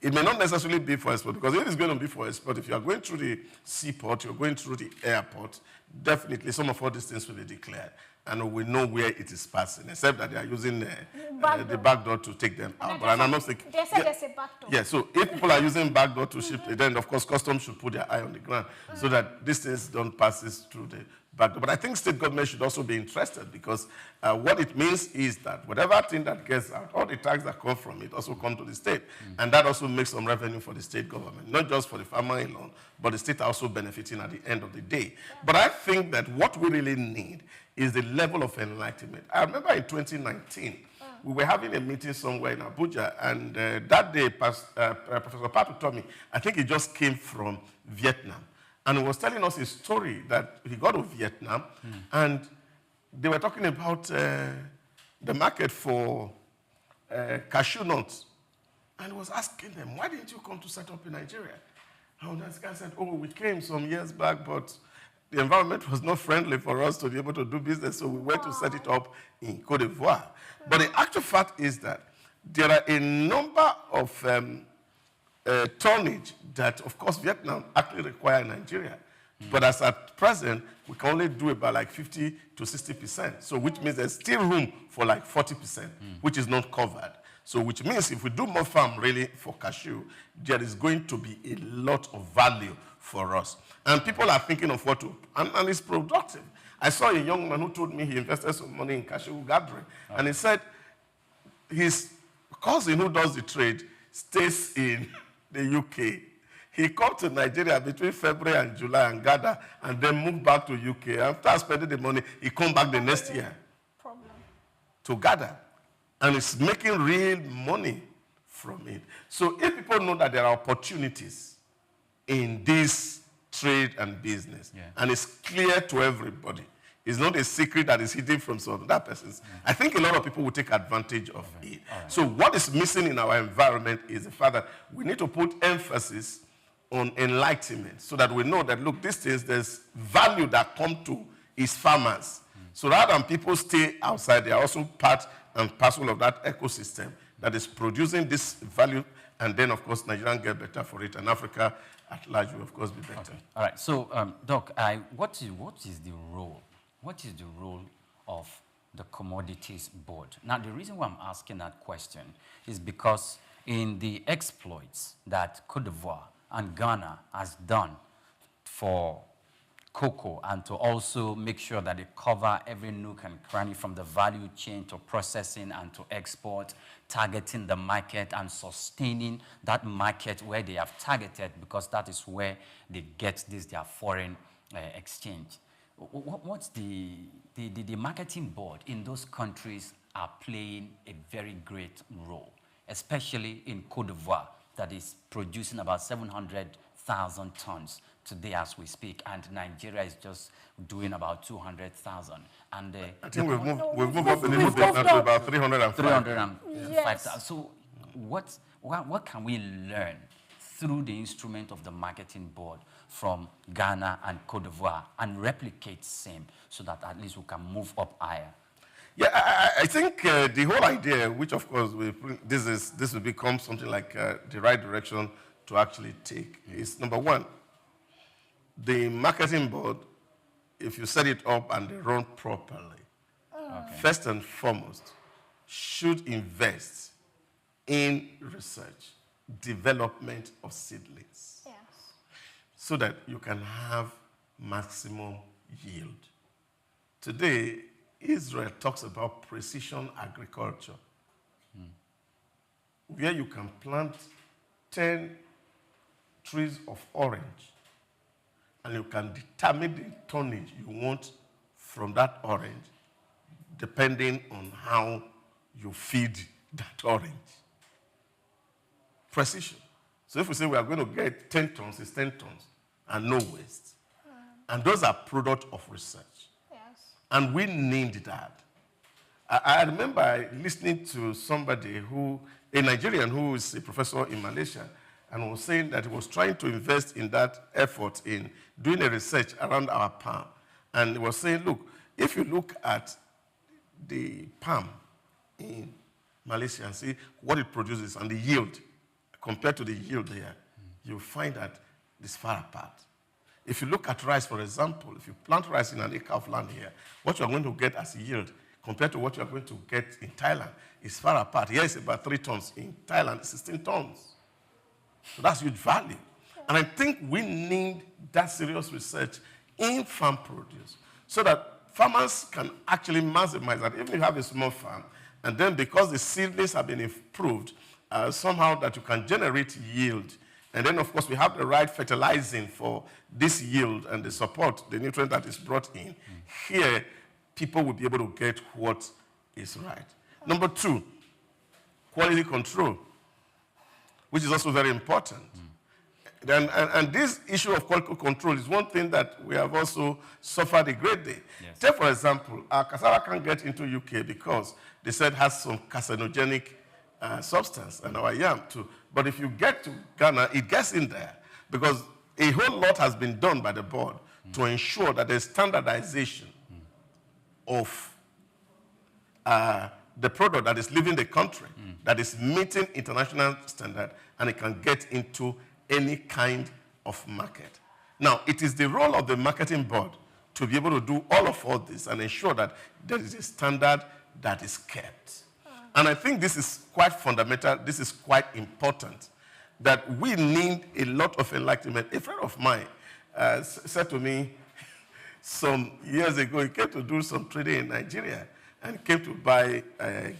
It may not necessarily be for export, because if it's going to be for export, if you are going through the seaport, you're going through the airport, definitely some of all these things will be declared. And we know where it is passing, except that they are using the back door to take them out. But I'm not saying, they said there's a back door. Yeah, so if people are using back door to ship, then of course customs should put their eye on the ground so that these things don't pass through the back door. But I think state government should also be interested, because what it means is that whatever thing that gets out, all the tax that come from it also come to the state. And that also makes some revenue for the state government, not just for the farmer alone, but the state also benefiting at the end of the day. But I think that what we really need is the level of enlightenment. I remember in 2019, we were having a meeting somewhere in Abuja, and that day, Professor Patu told me, I think he just came from Vietnam, and he was telling us a story that he got to Vietnam, and they were talking about the market for cashew nuts, and he was asking them, why didn't you come to set up in Nigeria? And this guy said, oh, we came some years back, but the environment was not friendly for us to be able to do business, so we went to set it up in Cote d'Ivoire. But the actual fact is that there are a number of tonnage that, of course, Vietnam actually require in Nigeria. But as at present, we can only do about like 50 to 60%. So which means there's still room for like 40%, which is not covered. So which means if we do more farm really for cashew, there is going to be a lot of value for us. And people are thinking of what to, and it's productive. I saw a young man who told me he invested some money in cashew gathering. And he said his cousin who does the trade stays in the UK. He come to Nigeria between February and July and gather, and then move back to UK. After spending the money, he come back the next year to gather. And he's making real money from it. So if people know that there are opportunities in this trade and business, and it's clear to everybody, it's not a secret that is hidden from some other persons, I think a lot of people will take advantage of it. So what is missing in our environment is the fact that we need to put emphasis on enlightenment, so that we know that, look, these things, there's value that come to its farmers. So rather than people stay outside, they are also part and parcel of that ecosystem that is producing this value, and then, of course, Nigerians get better for it, and Africa at large will, of course, be better. Okay. All right. So, Doc, what is the role? What is the role of the Commodities Board? Now, the reason why I'm asking that question is because in the exploits that Cote d'Ivoire and Ghana has done for cocoa, and to also make sure that they cover every nook and cranny from the value chain to processing and to export, targeting the market and sustaining that market where they have targeted, because that is where they get their foreign exchange. What's the marketing board in those countries are playing a very great role, especially in Cote d'Ivoire, that is producing about 700,000 tons today as we speak, and Nigeria is just doing about 200,000. And I think we've moved up a little bit now to about 305,000. Yes. So what can we learn through the instrument of the marketing board from Ghana and Cote d'Ivoire and replicate same, so that at least we can move up higher? Yeah, I think the whole idea, which of course this will become something like the right direction to actually take, is number one, the marketing board, if you set it up and they run properly, first and foremost, should invest in research, development of seedlings, so that you can have maximum yield. Today, Israel talks about precision agriculture, where you can plant 10 trees of orange, and you can determine the tonnage you want from that orange, depending on how you feed that orange. Precision. So if we say we are going to get 10 tons, it's 10 tons, and no waste. And those are products of research. And we named that. I remember listening to somebody a Nigerian who is a professor in Malaysia, and was saying that he was trying to invest in that effort in doing a research around our palm. And he was saying, look, if you look at the palm in Malaysia and see what it produces and the yield compared to the yield there, you'll find that it's far apart. If you look at rice, for example, if you plant rice in an acre of land here, what you're going to get as yield compared to what you're going to get in Thailand is far apart. Here it's about 3 tons. In Thailand, 16 tons. So that's huge value. And I think we need that serious research in farm produce so that farmers can actually maximize that. Even if you have a small farm, and then because the seedlings have been improved, somehow that you can generate yield. And then, of course, we have the right fertilizing for this yield and the support, the nutrient that is brought in. Here, people will be able to get what is right. Number 2, quality control, which is also very important. And this issue of quality control is one thing that we have also suffered a great deal. Yes. Take, for example, our cassava can't get into UK because they said it has some carcinogenic substance, and our yam too. But if you get to Ghana, it gets in there because a whole lot has been done by the board to ensure that there's standardization of the product that is leaving the country, that is meeting international standard, and it can get into any kind of market. Now, it is the role of the marketing board to be able to do all this and ensure that there is a standard that is kept. And I think this is quite fundamental, this is quite important, that we need a lot of enlightenment. A friend of mine said to me some years ago, he came to do some trading in Nigeria and came to buy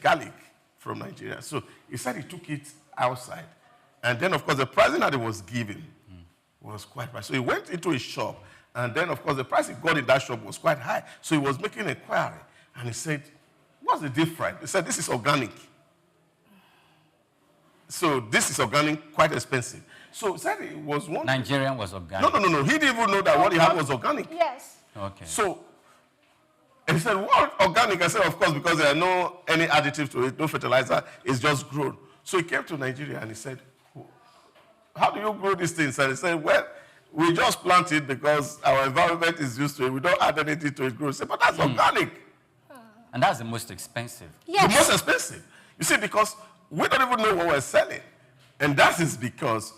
garlic from Nigeria. So he said he took it outside. And then, of course, the pricing that he was given was quite high. So he went into a shop, and then, of course, the price he got in that shop was quite high. So he was making an inquiry, and he said, what's the difference? He said, this is organic. So this is organic, quite expensive. So he said it was one... Nigerian was organic? No. He didn't even know that what he had was organic. Yes. Okay. So he said, what organic? I said, of course, because there are no any additives to it, no fertilizer, it's just grown. So he came to Nigeria, and he said, how do you grow these things? And he said, well, we just plant it because our environment is used to it. We don't add anything to it grow. I said, but that's organic. And that's the most expensive. Yes. The most expensive. You see, because we don't even know what we're selling. And that is because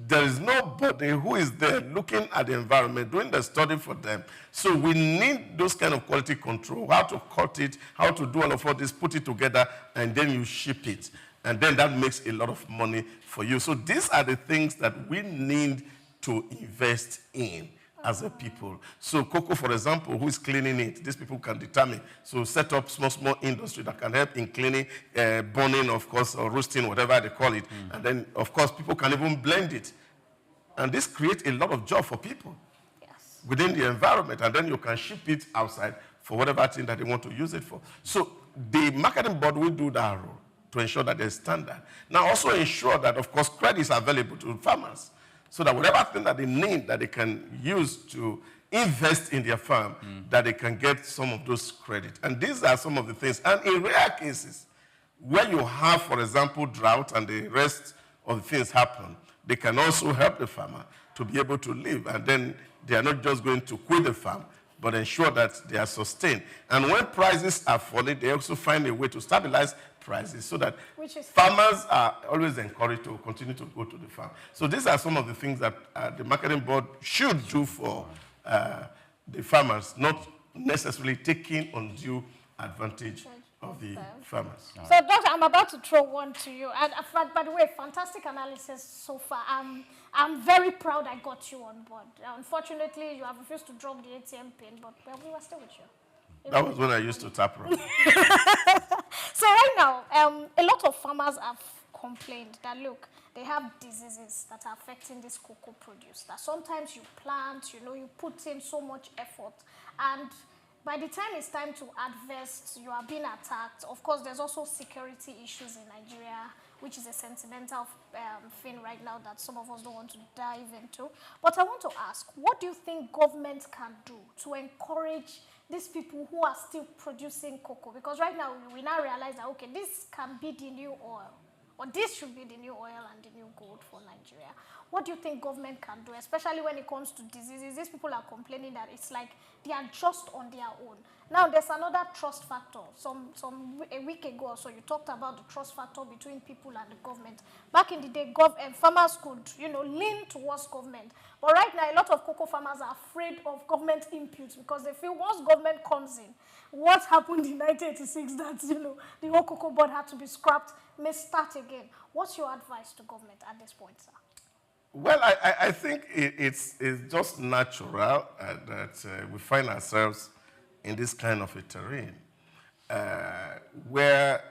there is nobody who is there looking at the environment, doing the study for them. So we need those kind of quality control, how to cut it, how to do all of this, put it together, and then you ship it. And then that makes a lot of money for you. So these are the things that we need to invest in as a people. So cocoa, for example, who is cleaning it? These people can determine. So set up small industry that can help in cleaning, burning, of course, or roasting, whatever they call it. And then, of course, people can even blend it. And this creates a lot of job for people within the environment. And then you can ship it outside for whatever thing that they want to use it for. So the marketing board will do that role to ensure that there's standard. Now, also ensure that, of course, credit is available to farmers so that whatever thing that they need that they can use to invest in their farm, that they can get some of those credit. And these are some of the things. And in rare cases, where you have, for example, drought and the rest of the things happen, they can also help the farmer to be able to live. And then they are not just going to quit the farm, but ensure that they are sustained. And when prices are falling, they also find a way to stabilize prices so that farmers are always encouraged to continue to go to the farm. So these are some of the things that the marketing board should do for the farmers, not necessarily taking undue advantage of the farmers. So, Doctor, I'm about to throw one to you. And by the way, fantastic analysis so far. I'm very proud I got you on board. Unfortunately, you have refused to drop the ATM pin, but well, we were still with you. That was when I used to tap rubber. So right now, a lot of farmers have complained that, look, they have diseases that are affecting this cocoa produce. That sometimes you plant, you put in so much effort, and by the time it's time to harvest, you are being attacked. Of course, there's also security issues in Nigeria, which is a sentimental thing right now that some of us don't want to dive into. But I want to ask, what do you think government can do to encourage these people who are still producing cocoa? Because right now, we now realize that, okay, this can be the new oil, or this should be the new oil and the new gold for Nigeria. What do you think government can do, especially when it comes to diseases? These people are complaining that it's like they are just on their own. Now, there's another trust factor. A week ago or so, you talked about the trust factor between people and the government. Back in the day, farmers could, lean towards government. But right now, a lot of cocoa farmers are afraid of government inputs because they feel once government comes in, what happened in 1986 that, the whole cocoa board had to be scrapped may start again. What's your advice to government at this point, sir? Well, I think it's just natural that we find ourselves in this kind of a terrain where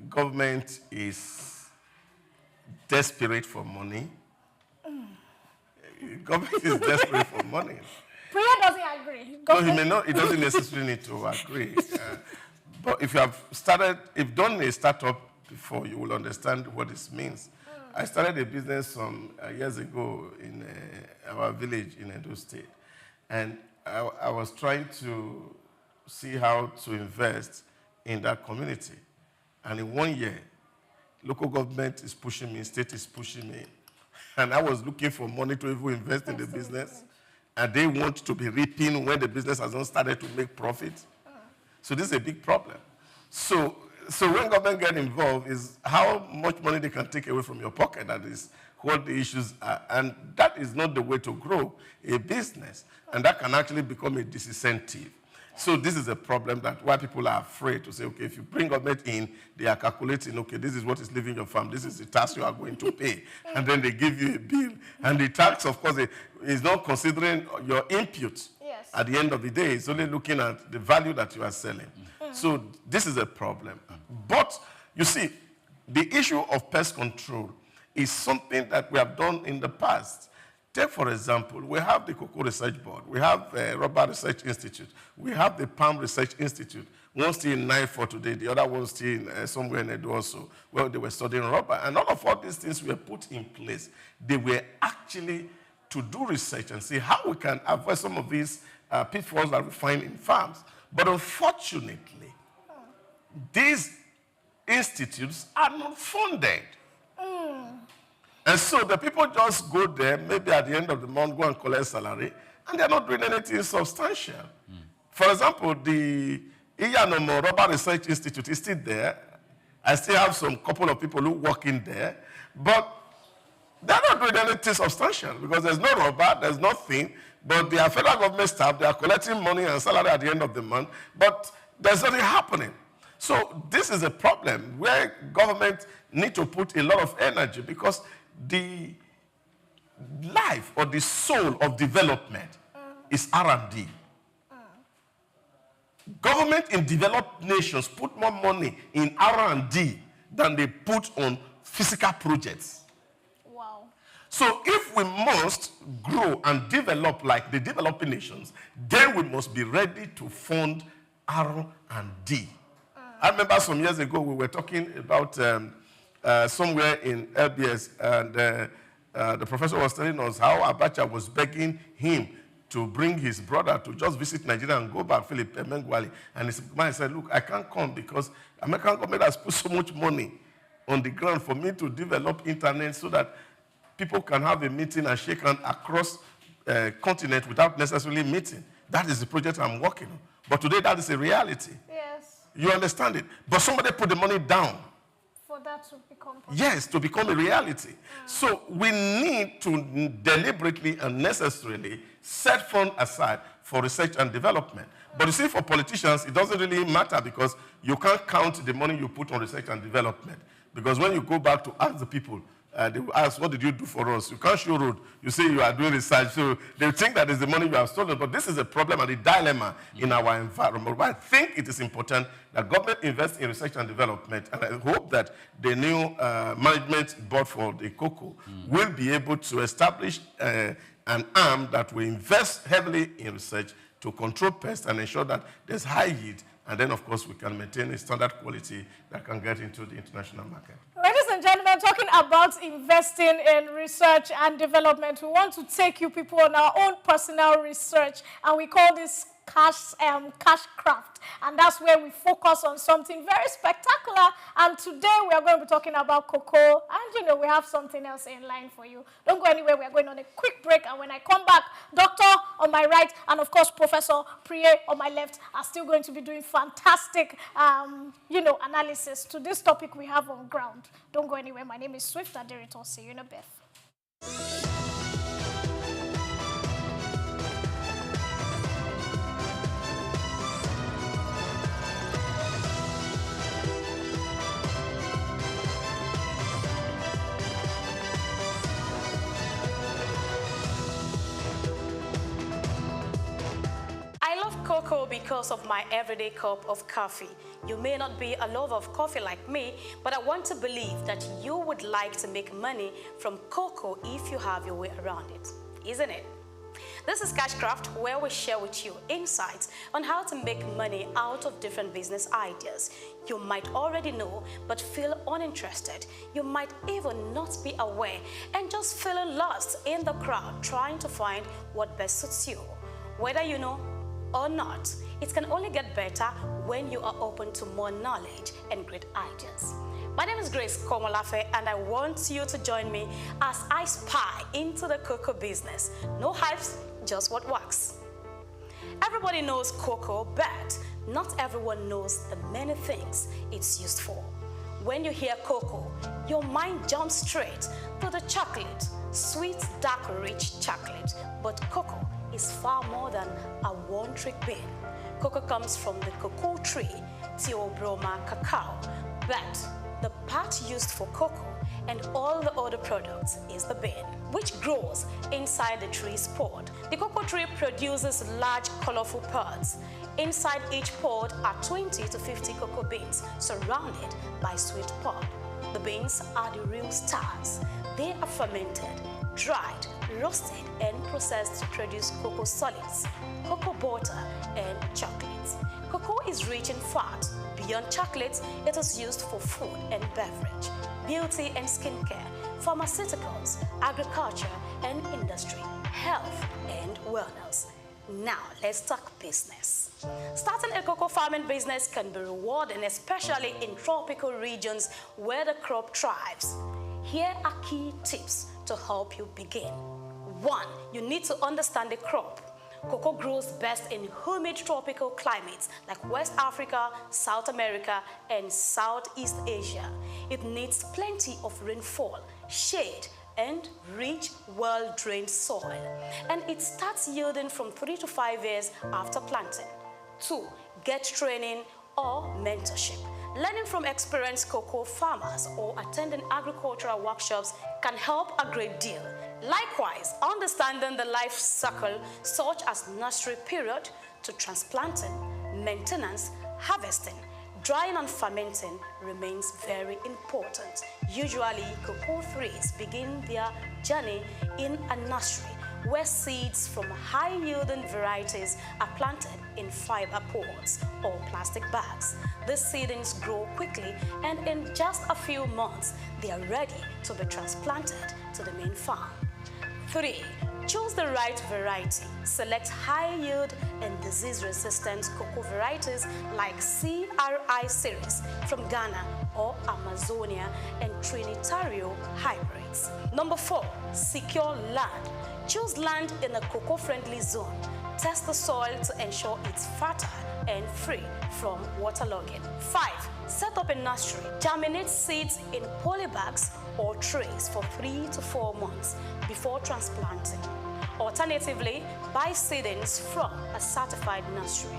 government is desperate for money. Government is desperate for money. Priya doesn't agree. No, he doesn't necessarily need to agree. But if you've done a startup before, you will understand what this means. I started a business some years ago in our village in Edo State. And I was trying to see how to invest in that community. And in 1 year, local government is pushing me, state is pushing me. And I was looking for money to even invest in the business. And they want to be reaping when the business has not started to make profit. So this is a big problem. So when government get involved is how much money they can take away from your pocket. That is what the issues are. And that is not the way to grow a business. And that can actually become a disincentive. So this is a problem that why people are afraid to say, okay, if you bring government in, they are calculating, okay, this is what is leaving your farm, this is the tax you are going to pay. And then they give you a bill. And the tax, of course, is not considering your input. Yes. At the end of the day, it's only looking at the value that you are selling. So this is a problem. But you see, the issue of pest control is something that we have done in the past. Take, for example, we have the Cocoa Research Board, we have Rubber Research Institute, we have the Palm Research Institute. One still in Naifor today, the other one still somewhere in Edo also, where they were studying rubber. And all these things were put in place. They were actually to do research and see how we can avoid some of these pitfalls that we find in farms. But unfortunately, these institutes are not funded. And so the people just go there, maybe at the end of the month, go and collect salary, and they're not doing anything substantial. For example, the Iyanomo Rubber Research Institute is still there. I still have some couple of people who work in there, but they're not doing anything substantial because there's no rubber, there's nothing, but they are federal government staff, they are collecting money and salary at the end of the month, but there's nothing happening. So this is a problem where government need to put a lot of energy because the life or the soul of development is R&D. Government in developed nations put more money in R&D than they put on physical projects. Wow. So if we must grow and develop like the developing nations, then we must be ready to fund R&D. I remember some years ago we were talking about somewhere in LBS, and the professor was telling us how Abacha was begging him to bring his brother to just visit Nigeria and go back, Philip Emengwali. And his man said, look, I can't come because American government has put so much money on the ground for me to develop internet so that people can have a meeting and shake hands across continent without necessarily meeting. That is the project I'm working on. But today that is a reality. Yes. You understand it? But somebody put the money down. For that to become possible. Yes, to become a reality. So we need to deliberately and necessarily set funds aside for research and development. But you see, for politicians, it doesn't really matter because you can't count the money you put on research and development. Because when you go back to ask the people, they will ask, what did you do for us? You can't show road. You say you are doing research. So they think that is the money you have stolen. But this is a problem and a dilemma in our environment. But I think it is important that government invests in research and development. And I hope that the new management board for the cocoa will be able to establish an arm that will invest heavily in research to control pests and ensure that there's high yield. And then, of course, we can maintain a standard quality that can get into the international market. Ladies and gentlemen, talking about investing in research and development, we want to take you people on our own personal research, and we call this Cashcraft, and that's where we focus on something very spectacular. And today we are going to be talking about cocoa, and we have something else in line for you. Don't go anywhere. We are going on a quick break, and when I come back, Doctor on my right and of course Professor Priye on my left are still going to be doing fantastic analysis to this topic we have on ground. Don't go anywhere. My name is Swift Aderito. See you in a bit. I love cocoa because of my everyday cup of coffee. You may not be a lover of coffee like me, but I want to believe that you would like to make money from cocoa if you have your way around it, isn't it? This is Cashcraft, where we share with you insights on how to make money out of different business ideas. You might already know, but feel uninterested. You might even not be aware and just feel lost in the crowd trying to find what best suits you. Whether you know or not, it can only get better when you are open to more knowledge and great ideas. My name is Grace Komolafe, and I want you to join me as I spy into the cocoa business. No hypes, just what works. Everybody knows cocoa, but not everyone knows the many things it's used for. When you hear cocoa, your mind jumps straight to the chocolate, sweet, dark, rich chocolate. But cocoa is far more than a one-trick bean. Cocoa comes from the cocoa tree, Theobroma cacao, but the part used for cocoa and all the other products is the bean, which grows inside the tree's pod. The cocoa tree produces large, colorful pods. Inside each pod are 20 to 50 cocoa beans surrounded by sweet pod. The beans are the real stars. They are fermented, dried, roasted, and processed to produce cocoa solids, cocoa butter, and chocolates. Cocoa is rich in fat. Beyond chocolate, it is used for food and beverage, beauty and skincare, pharmaceuticals, agriculture and industry, health and wellness. Now, let's talk business. Starting a cocoa farming business can be rewarding, especially in tropical regions where the crop thrives. Here are key tips to help you begin. 1. You need to understand the crop. Cocoa grows best in humid tropical climates like West Africa, South America, and Southeast Asia. It needs plenty of rainfall, shade, and rich, well-drained soil. And it starts yielding from 3 to 5 years after planting. 2. Get training or mentorship. Learning from experienced cocoa farmers or attending agricultural workshops can help a great deal. Likewise, understanding the life cycle, such as nursery period to transplanting, maintenance, harvesting, drying and fermenting remains very important. Usually, cocoa trees begin their journey in a nursery where seeds from high-yielding varieties are planted in fiber pods or plastic bags. These seedlings grow quickly, and in just a few months, they are ready to be transplanted to the main farm. 3. Choose the right variety. Select high-yield and disease-resistant cocoa varieties like CRI series from Ghana or Amazonia and Trinitario hybrids. Number 4. Secure land. Choose land in a cocoa-friendly zone. Test the soil to ensure it's fertile and free from waterlogging. 5. Set up a nursery. Germinate seeds in polybags or trays for 3 to 4 months before transplanting. Alternatively, buy seedlings from a certified nursery.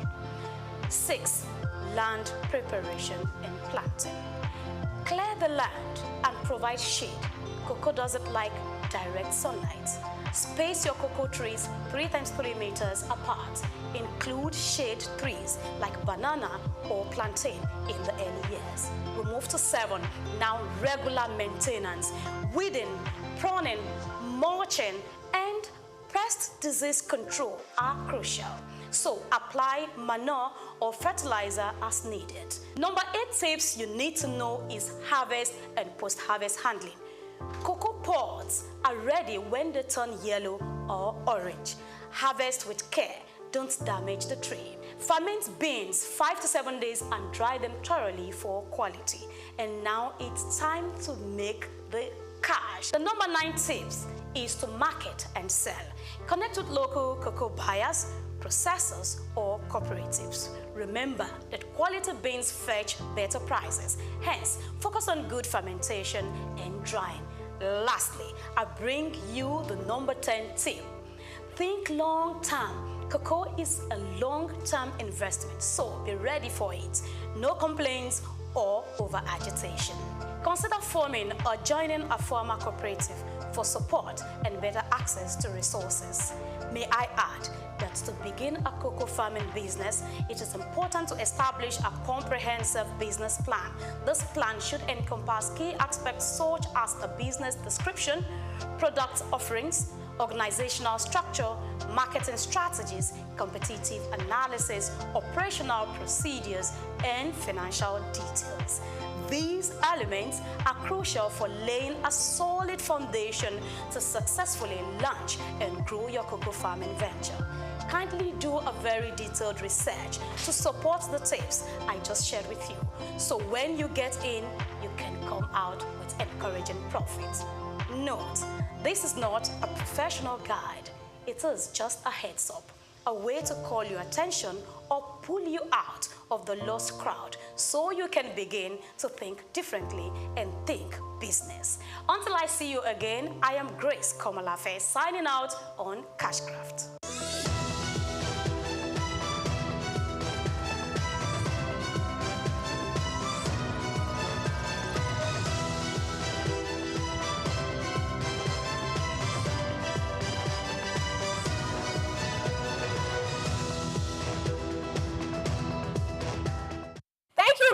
6. Land preparation and planting. Clear the land and provide shade. Cocoa doesn't like direct sunlight. Space your cocoa trees 3 times 3 meters apart. Include shade trees like banana or plantain in the early years. We move to 7. Now, regular maintenance. Weeding, pruning, mulching, and pest disease control are crucial. So apply manure or fertilizer as needed. Number 8 tips you need to know is harvest and post-harvest handling. Cocoa pods are ready when they turn yellow or orange. Harvest with care Don't damage the tree. Ferment beans 5 to 7 days and dry them thoroughly for quality. And now it's time to make the cash. The number 9 tips is to market and sell. Connect with local cocoa buyers, processors, or cooperatives. Remember that quality beans fetch better prices. Hence, focus on good fermentation and drying. Lastly, I bring you the number 10 tip. Think long term. Cocoa is a long-term investment, so be ready for it. No complaints or over-agitation. Consider forming or joining a farmer cooperative for support and better access to resources. May I add that to begin a cocoa farming business, it is important to establish a comprehensive business plan. This plan should encompass key aspects such as the business description, product offerings, organizational structure, marketing strategies, competitive analysis, operational procedures, and financial details. These elements are crucial for laying a solid foundation to successfully launch and grow your cocoa farming venture. Kindly do a very detailed research to support the tips I just shared with you. So when you get in, you can come out with encouraging profits. Note, this is not a professional guide. It is just a heads up, a way to call your attention or pull you out of the lost crowd so you can begin to think differently and think business. Until I see you again, I am Grace Komalafe signing out on Cashcraft.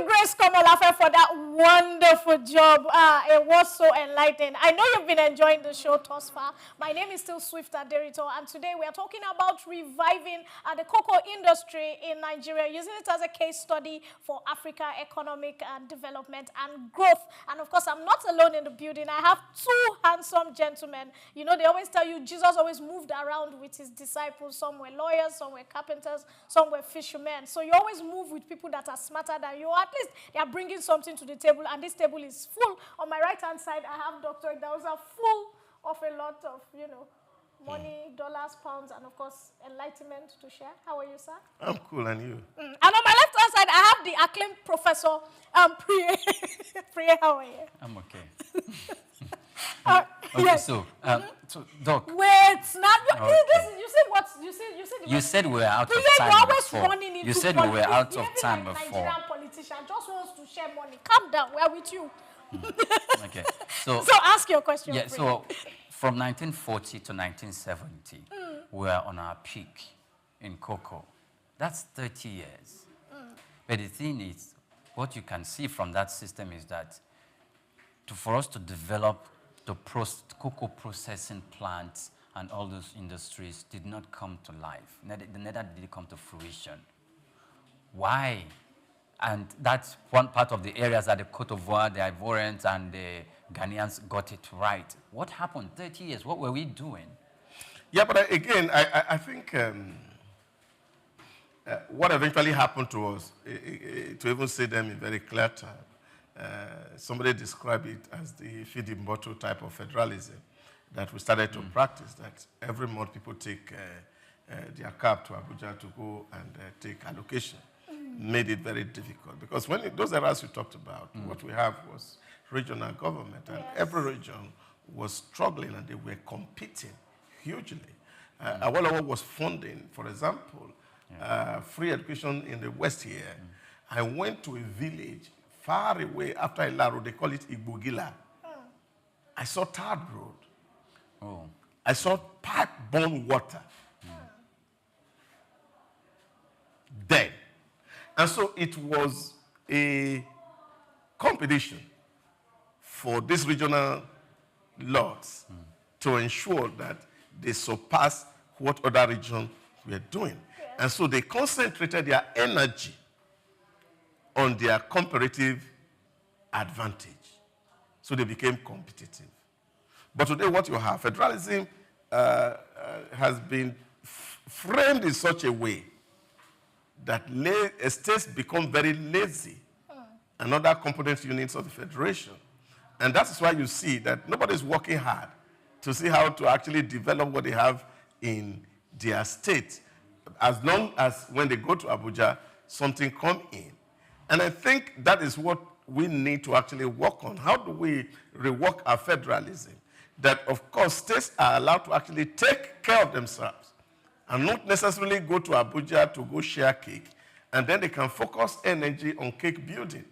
Grace Komalafe for that wonderful job. It was so enlightening. I know you've been enjoying the show thus far. My name is still Swift Aderito, and today we are talking about reviving the cocoa industry in Nigeria, using it as a case study for Africa economic development and growth. And of course, I'm not alone in the building. I have two handsome gentlemen. You know, they always tell you Jesus always moved around with his disciples. Some were lawyers, some were carpenters, some were fishermen. So you always move with people that are smarter than you. At least they are bringing something to the table, and this table is full. On my right-hand side, I have Dr. Idauza, full of a lot of, you know, money, dollars, pounds, and of course, enlightenment to share. How are you, sir? I'm cool, and you? And on my left-hand side, I have the acclaimed Professor Priya. Priya, how are you? I'm okay. Okay, yes. so Doc. Wait, now Okay. you said what? You said we were out of time you're always before. running into You said we were out of time before. Nigerian politician just wants to share money. Calm down. We're with you. Okay. So ask your question. Yeah. So from 1940 to 1970, we were on our peak in cocoa. That's 30 years. But the thing is, what you can see from that system is that for us to develop the cocoa processing plants and all those industries did not come to life. Neither did it come to fruition. Why? And that's one part of the areas that the Côte d'Ivoire, the Ivorians, and the Ghanaians got it right. What happened 30 years? What were we doing? Yeah, but again, I think what eventually happened to us, to even say them in very clear terms, somebody described it as the feeding bottle type of federalism that we started to practice, that every month people take their cab to Abuja to go and take allocation. Made it very difficult because when those areas you talked about, what we have was regional government, and every region was struggling and they were competing hugely. Awolowo was funding, for example, free education in the West here. I went to a village far away after Ilaro, they call it Igbogila. I saw tarred road. I saw pipe-borne water. Then. And so it was a competition for these regional lords to ensure that they surpass what other regions were doing. And so they concentrated their energy on their comparative advantage. So they became competitive. But today what you have, federalism has been framed in such a way that states become very lazy and other component units of the federation. And that's why you see that nobody's working hard to see how to actually develop what they have in their state, as long as when they go to Abuja, something come in. And I think that is what we need to actually work on. How do we rework our federalism? That, of course, states are allowed to actually take care of themselves and not necessarily go to Abuja to go share cake, and then they can focus energy on cake building.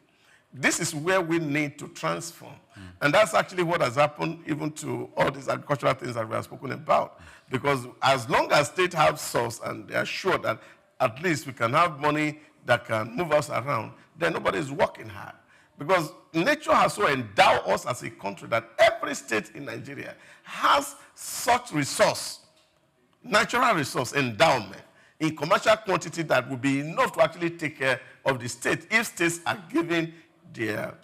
This is where we need to transform. And that's actually what has happened even to all these agricultural things that we have spoken about. Because as long as states have source and they are sure that at least we can have money that can move us around, then nobody is working hard. Because nature has so endowed us as a country that every state in Nigeria has such resource, natural resource endowment in commercial quantity that will be enough to actually take care of the state if states are given their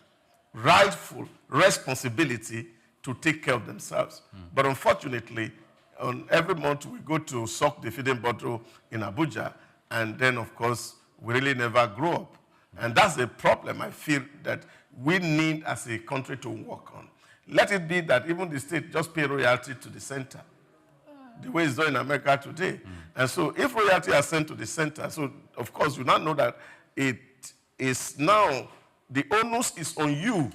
rightful responsibility to take care of themselves. But unfortunately, on every month we go to SOUQ, the feeding bottle in Abuja, and then, of course, we really never grow up. And that's a problem I feel that we need as a country to work on. Let it be that even the state just pay royalty to the center, the way it's done in America today. And so if royalty are sent to the center, so of course you now know that it is now, the onus is on you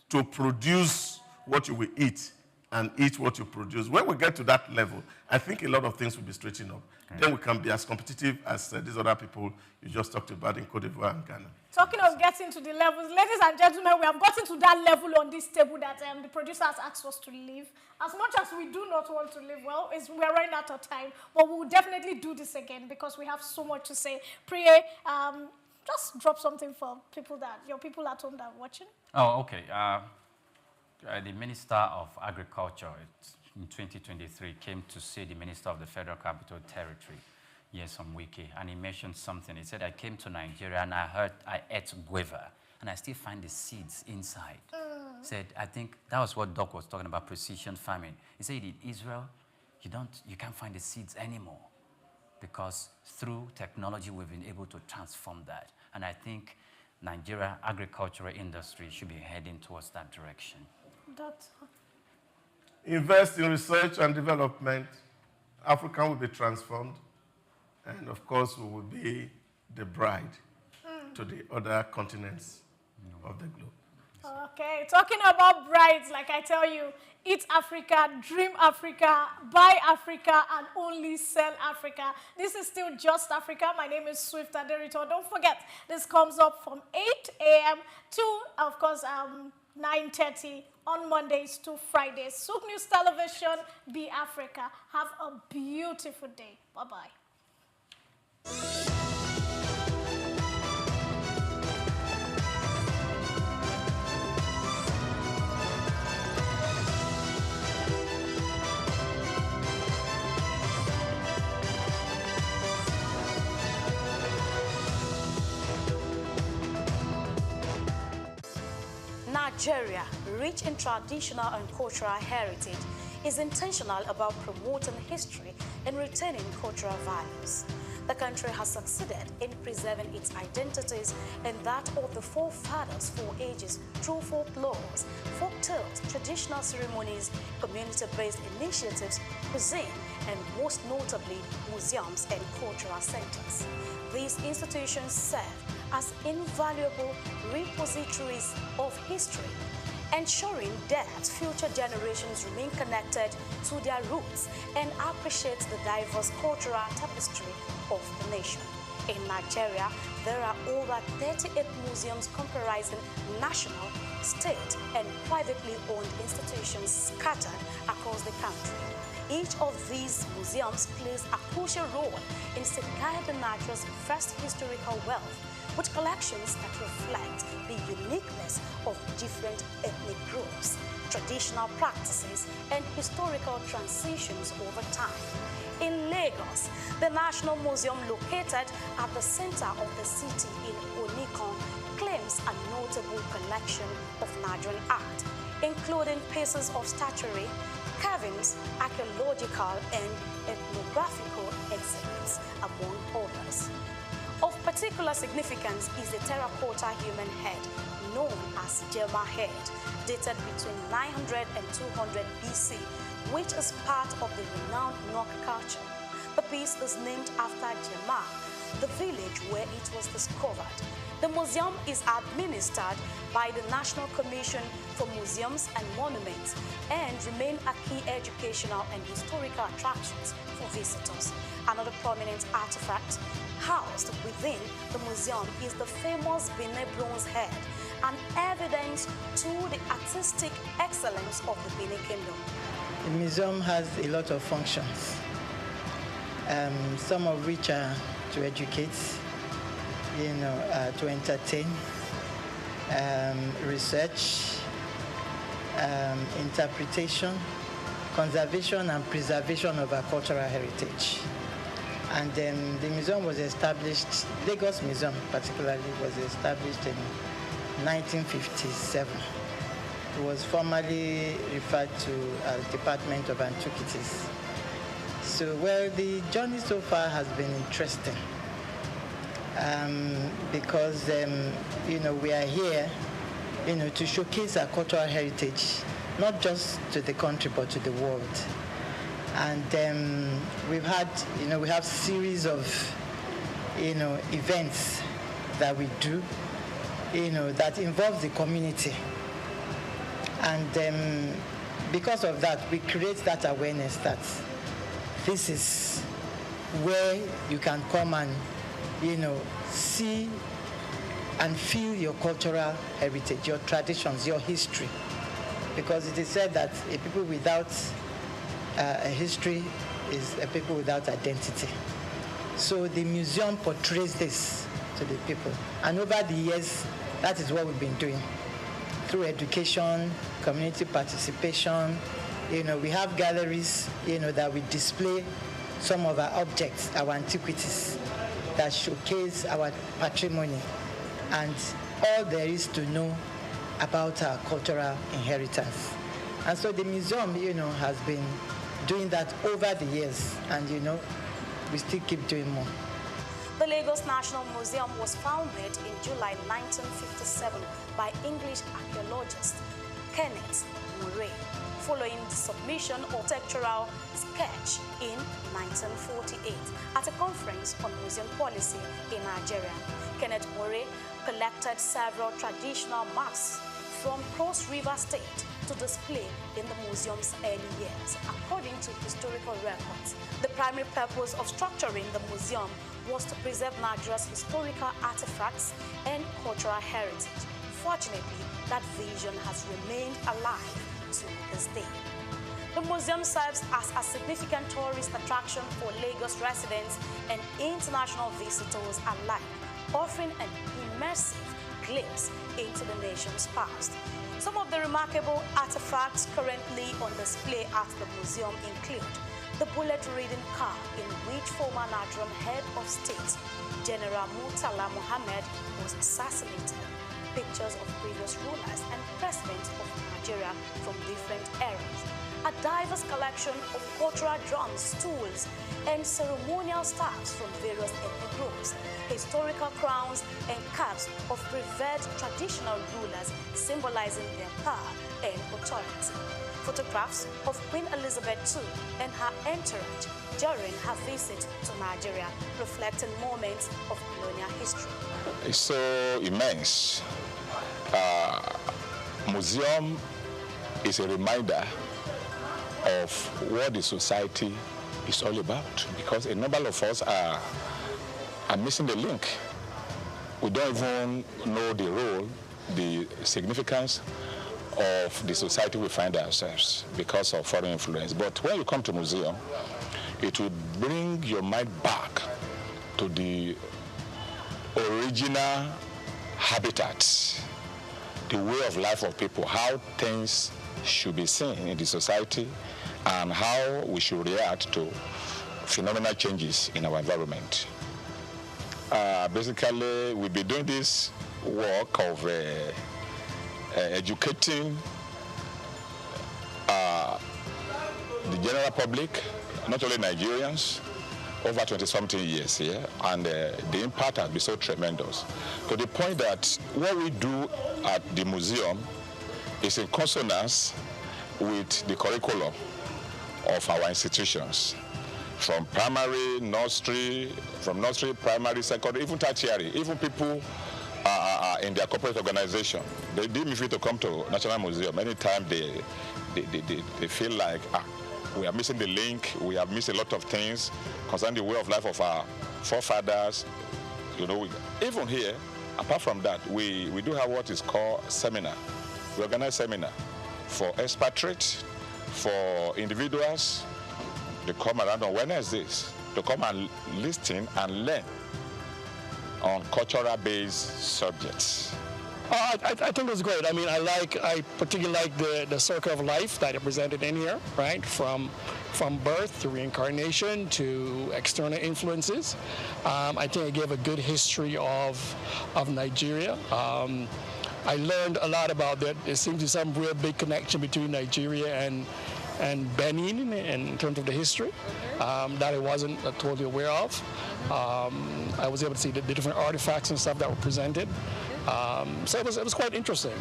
to produce what you will eat and eat what you produce. When we get to that level, I think a lot of things will be straightened up. Then we can be as competitive as these other people you just talked about in Cote d'Ivoire and Ghana. Talking of getting to the levels, ladies and gentlemen, we have gotten to that level on this table that the producer has asked us to leave. As much as we do not want to leave, well, we're running out of time, but we will definitely do this again because we have so much to say. Priye, just drop something for people your people at home that are watching. Oh, okay. The Minister of Agriculture in 2023 came to see the Minister of the Federal Capital Territory, Nyesom Wike, and he mentioned something. He said, I came to Nigeria and I ate guava, and I still find the seeds inside. He said, I think that was what Doc was talking about, precision farming. He said in Israel, you can't find the seeds anymore because through technology we've been able to transform that. And I think Nigeria agricultural industry should be heading towards that direction. Invest in research and development. Africa will be transformed. And of course, we will be the bride to the other continents of the globe. Okay, talking about brides, like I tell you, eat Africa, dream Africa, buy Africa, and only sell Africa. This is still Just Africa. My name is Swift Aderito. Don't forget, this comes up from 8 a.m. to, of course, 9:30 on Mondays to Fridays. SOUQ News Television, Be Africa. Have a beautiful day. Bye-bye. Nigeria, rich in traditional and cultural heritage, is intentional about promoting history and retaining cultural values. The country has succeeded in preserving its identities and that of the forefathers for ages through folklores, folk tales, traditional ceremonies, community-based initiatives, cuisine, and most notably, museums and cultural centers. These institutions serve as invaluable repositories of history, ensuring that future generations remain connected to their roots and appreciate the diverse cultural tapestry of the nation. In Nigeria, there are over 38 museums comprising national, state, and privately owned institutions scattered across the country. Each of these museums plays a crucial role in safeguarding Nigeria's vast historical wealth, with collections that reflect the uniqueness of different ethnic groups, traditional practices, and historical transitions over time. In Lagos, the National Museum, located at the center of the city in Onikon, claims a notable collection of Nigerian art, including pieces of statuary, carvings, archaeological and ethnographical exhibits, among others. Of particular significance is the terracotta human head, known as Jema head, dated between 900 and 200 BC, which is part of the renowned Nok culture. The piece is named after Jema, the village where it was discovered. The museum is administered by the National Commission for Museums and Monuments and remain a key educational and historical attractions for visitors. Another prominent artifact housed within the museum is the famous Benin bronze head, an evidence to the artistic excellence of the Benin Kingdom. The museum has a lot of functions, some of which are to educate, to entertain, research, interpretation, conservation and preservation of our cultural heritage. And the museum was established, Lagos Museum particularly, was established in 1957. It was formerly referred to as Department of Antiquities. So, well, the journey so far has been interesting because, we are here, to showcase our cultural heritage, not just to the country, but to the world. And we've had, we have series of, events that we do, that involve the community. And because of that, we create that awareness that this is where you can come and, see and feel your cultural heritage, your traditions, your history. Because it is said that a people without a history is a people without identity. So the museum portrays this to the people. And over the years, that is what we've been doing. Through education, community participation, we have galleries, that we display some of our objects, our antiquities, that showcase our patrimony and all there is to know about our cultural inheritance. And so the museum, has been doing that over the years, and, we still keep doing more. The Lagos National Museum was founded in July 1957 by English archaeologist Kenneth Murray, following the submission of architectural sketch in 1948 at a conference on museum policy in Nigeria. Kenneth Murray collected several traditional masks from Cross River State to display in the museum's early years, according to historical records. The primary purpose of structuring the museum was to preserve Nigeria's historical artifacts and cultural heritage. Fortunately, that vision has remained alive to this day. The museum serves as a significant tourist attraction for Lagos residents and international visitors alike, offering an immersive glimpse into the nation's past. Some of the remarkable artifacts currently on display at the museum include the bullet-ridden car in which former Nigerian head of state, General Murtala Muhammad, was assassinated, pictures of previous rulers and presidents of Nigeria from different eras, a diverse collection of cultural drums, tools, and ceremonial staffs from various ethnic groups, historical crowns and caps of revered traditional rulers symbolizing their power and authority, photographs of Queen Elizabeth II and her entourage during her visit to Nigeria, reflecting moments of colonial history. It's so immense. Museum is a reminder of what the society is all about, because a number of us are missing the link. We don't even know the role, the significance of the society we find ourselves because of foreign influence. But when you come to museum, it will bring your mind back to the original habitat, the way of life of people, how things should be seen in the society, and how we should react to phenomenal changes in our environment. Basically, we'll be doing this work of the general public, not only Nigerians, over 20-something years here, and the impact has been so tremendous. To the point that what we do at the museum is in consonance with the curriculum of our institutions, from primary, nursery, primary, secondary, even tertiary, even people in their corporate organization. They deem me free to come to National Museum. Anytime they feel like, we are missing the link, we have missed a lot of things concerning the way of life of our forefathers. You know, even here, apart from that, we do have what is called seminar. We organize seminar for expatriates, for individuals. They come around on Wednesdays to come and listen and learn on cultural-based subjects. I think it's great. I mean, I particularly like the circle of life that are presented in here, right? From birth to reincarnation to external influences. I think I gave a good history of Nigeria. I learned a lot about that. There seems to be some real big connection between Nigeria and Benin in terms of the history that I wasn't totally aware of. I was able to see the different artifacts and stuff that were presented. So it was quite interesting.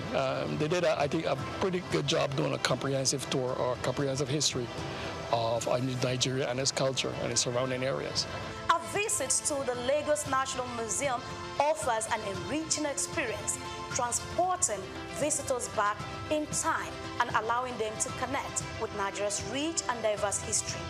They did, I think, a pretty good job doing a comprehensive tour or comprehensive history of Nigeria and its culture and its surrounding areas. A visit to the Lagos National Museum offers an enriching experience, transporting visitors back in time and allowing them to connect with Nigeria's rich and diverse history.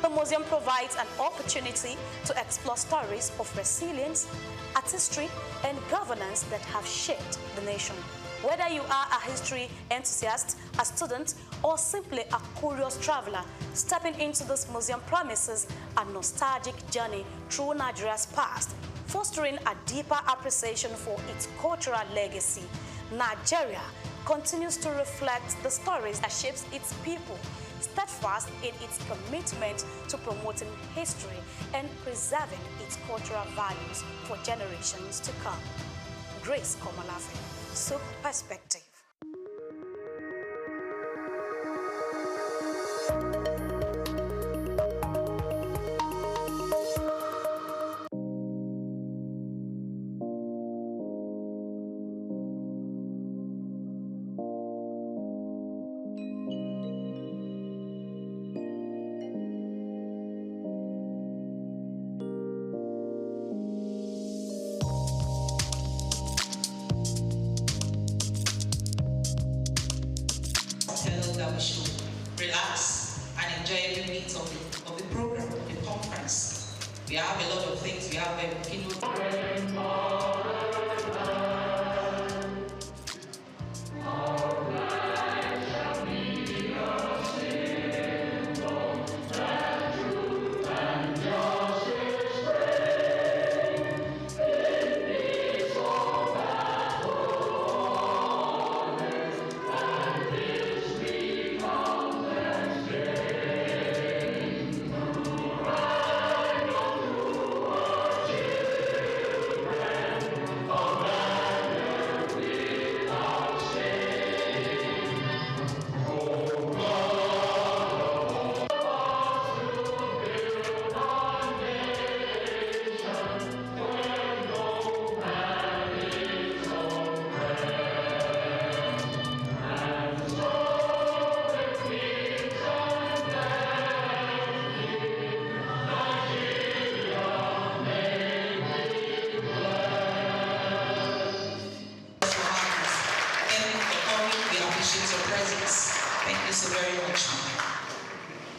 The museum provides an opportunity to explore stories of resilience, artistry, and governance that have shaped the nation. Whether you are a history enthusiast, a student, or simply a curious traveler, stepping into this museum promises a nostalgic journey through Nigeria's past, fostering a deeper appreciation for its cultural legacy. Nigeria continues to reflect the stories that shapes its people, steadfast in its commitment to promoting history and preserving its cultural values for generations to come. Grace Komolafe, SOUQ Perspective. That we should relax and enjoy every minute of the program, the conference. We have a lot of things. We have a keynote.